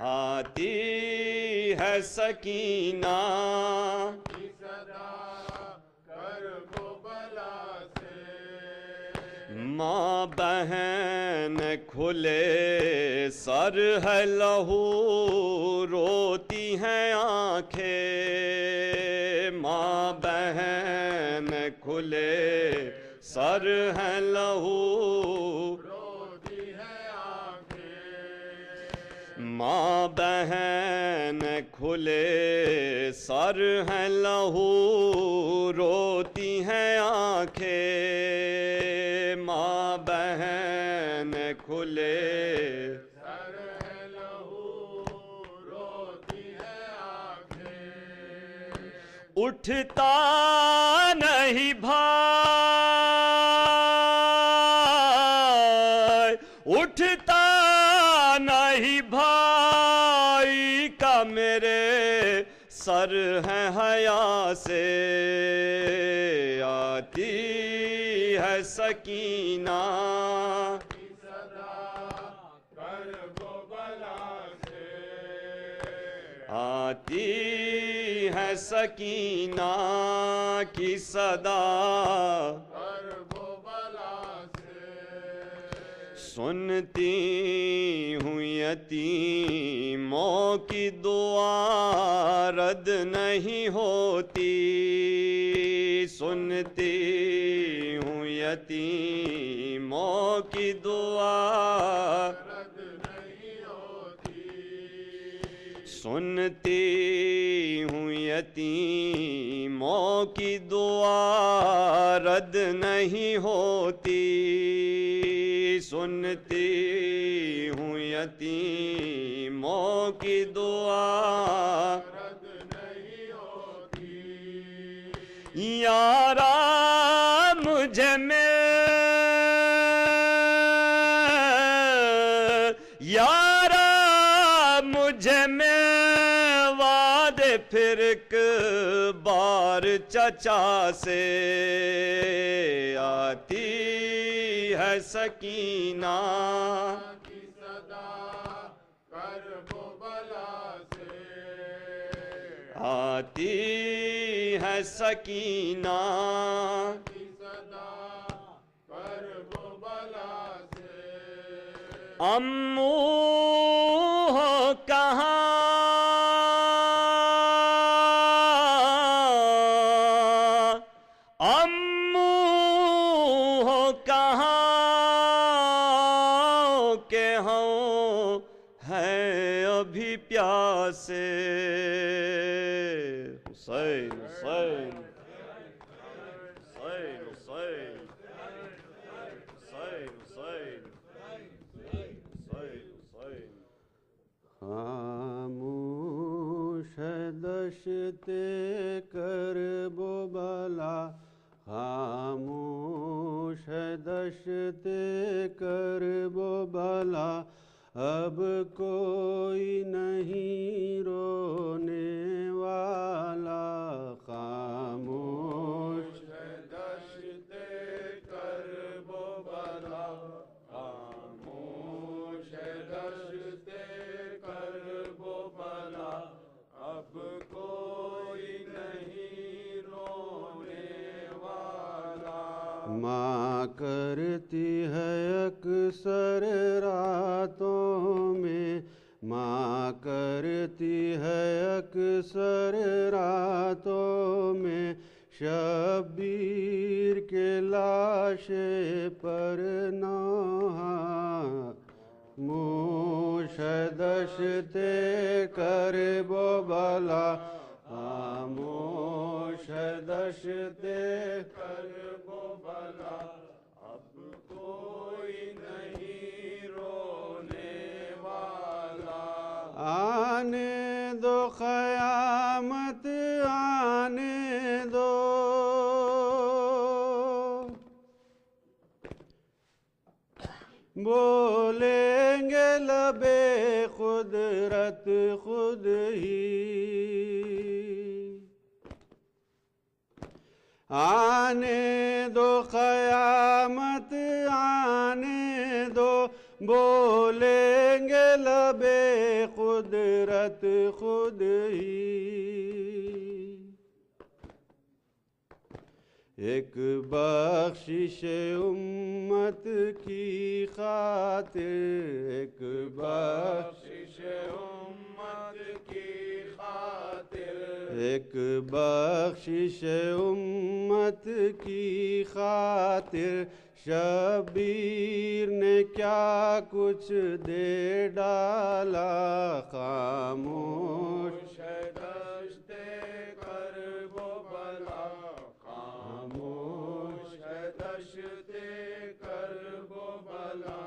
Speaker 4: آتی ہے سکینہ کی صدا کرب و بلا سے ماں بہن کھلے سر ہے لہو روتی ہیں آنکھیں ماں بہن کھلے سر ہے لہو روتی ہیں آنکھیں ماں بہن کھلے سر ہے لہو روتی ہیں آنکھیں ماں بہن کھلے سر ہے لہو روتی ہیں آنکھیں اٹھتا نہیں بھائی اٹھ میرے سر ہے حیا سے آتی ہے سکینہ آتی ہے سکینہ کی صدا سنتی ہوں یتیموں کی دعا رد نہیں ہوتی سنتی ہوں یتیموں کی دعا سنتی ہوں یتیموں کی دعا رد نہیں ہوتی سنتی ہوں یتیموں کی دعا رد نہیں ہوتی یارا مجھے یارا مجھے وعدے پھر ایک بار چچا سے آتی ہے سکینہ کی صدا کرب و بلا سے آتی ہے سکینہ کی صدا کرب و بلا سے امو ہو کہاں پیاسے حسین حسین حسین حسین حسین حسین حسین
Speaker 5: خاموش ہے دشت کرب و بلا خاموش ہے دشت کرب و بلا اب کوئی نہیں رونے والا خاموش ہے دشت کرب و بلا خاموش ہے دشت کرب و بلا اب کوئی نہیں رونے والا ماں کرتی ہے اکثر راتوں میں ماں کرتی ہے اکثر راتوں میں شبیر کے لاشے پر نوحہ موش دشت کرب و بلا خاموش ہے دشت کرب و بلا اب کوئی نہیں رونے والا آنے دو قیامت آنے دو بولیں گے لبے قدرت خود ہی آنے دو قیامت آنے دو بولیں گے لبے قدرت خود ہی ایک بخشش امت کی خاطر ایک بخشش امت کی خاطر ایک بخشش امت کی خاطر شبیر نے کیا کچھ دے ڈالا خاموش ہے دشت کرب و بلا خاموش ہے دشت کرب و بلا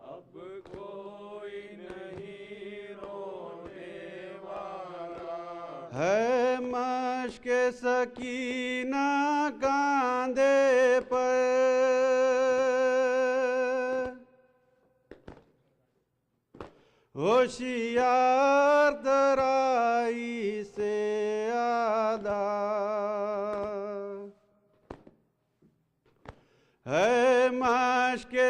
Speaker 5: اب کوئی نہیں رونے والا ہے مشک سکینہ کاندھے پر ہوشیار ترا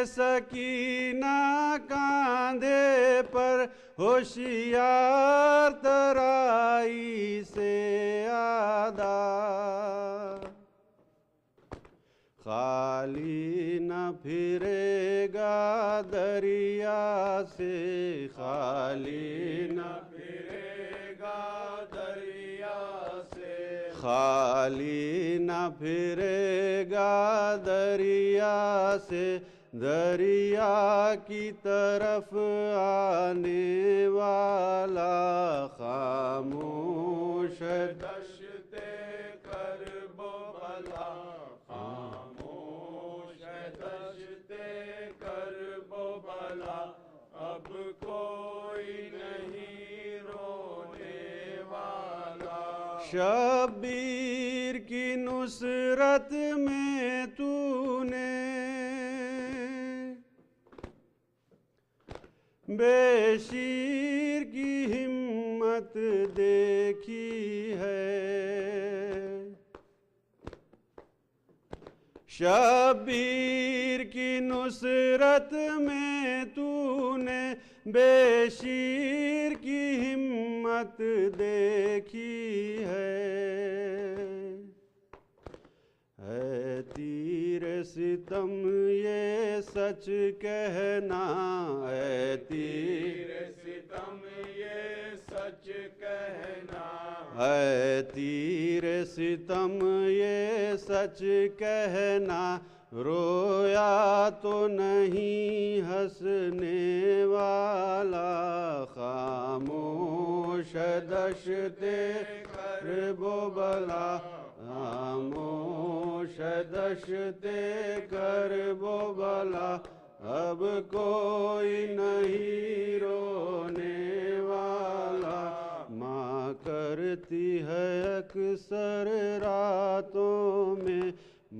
Speaker 5: سکینہ کاندھے پر ہوشیار ترائی سے آدھا خالی نہ پھرے گا دریا سے خالی نہ پھرے گا دریا سے خالی نہ پھرے گا دریا سے دریا کی طرف آنے والا خاموش دشت کرب و بلا خاموش دشت کرب و بلا اب کوئی نہیں رونے والا شبیر کی نصرت میں تو نے بے شیر کی ہمت دیکھی ہے شبیر کی نصرت میں تو نے بے شیر کی ہمت دیکھی ہے تیر ستم یہ سچ کہنا ہے تیر ستم یہ سچ کہنا ہے تیر ستم یہ سچ کہنا رویا تو نہیں ہنسنے والا خاموش دشت کرب و بلا خاموش دشت کرب و بلا اب کوئی نہیں رونے والا ماں کرتی ہے اکثر راتوں میں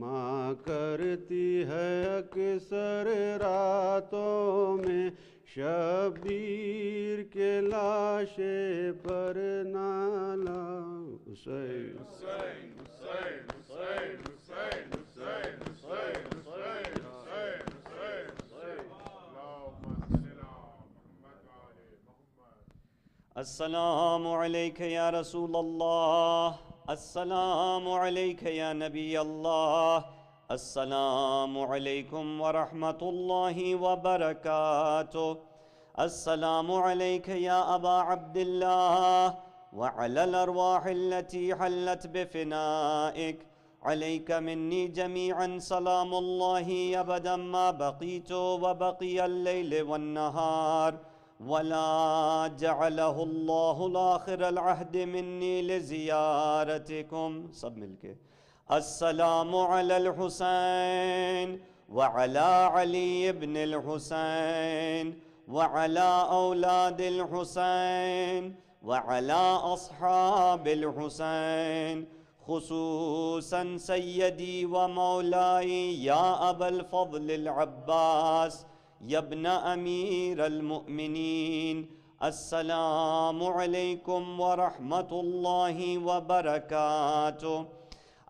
Speaker 5: ماں کرتی ہے اکثر راتوں میں شبیر کے لاشے پر نالا حسین حسین حسین حسین حسین حسین حسین حسین حسین حسین
Speaker 4: السلام علیک یا رسول اللہ السلام علیک یا نبی اللہ السلام علیکم ورحمۃ اللہ وبرکاتہ السلام علیک یا ابا عبد اللہ وعلى الأرواح التي حلت بفنائك عليك مني جميعا سلام الله أبدا ما بقيت وبقي الليل والنهار ولا جعله الله الآخر العهد مني لزيارتكم سب ملكي السلام على الحسين وعلى علي بن الحسين وعلى أولاد الحسين وعلى أصحاب الحسين خصوصا سيدي ومولاي يا أبا الفضل العباس يا ابن أمير المؤمنين السلام عليكم ورحمة الله وبركاته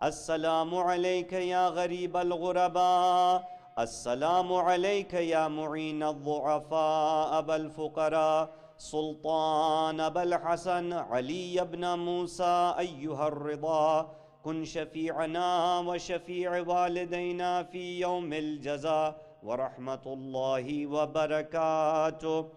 Speaker 4: السلام عليك يا غريب الغرباء السلام عليك يا معين الضعفاء أبا الفقراء سلطان أبا الحسن علي بن موسى أيها الرضا كن شفيعنا وشفيع والدينا في يوم الجزاء ورحمة الله وبركاته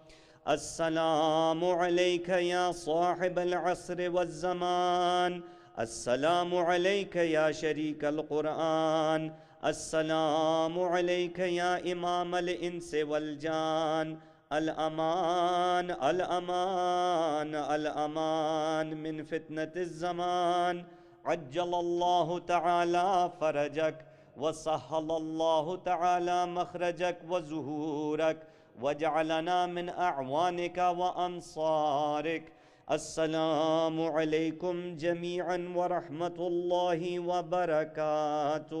Speaker 4: السلام عليك يا صاحب العصر والزمان السلام عليك يا شريك القرآن السلام عليك يا إمام الإنس والجان الأمان الأمان الأمان من فتنة الزمان عجل الله تعالى فرجك وسهل الله تعالى مخرجك وزهورك وجعلنا من أعوانك وأنصارك السلام عليكم جميعا ورحمة الله وبركاته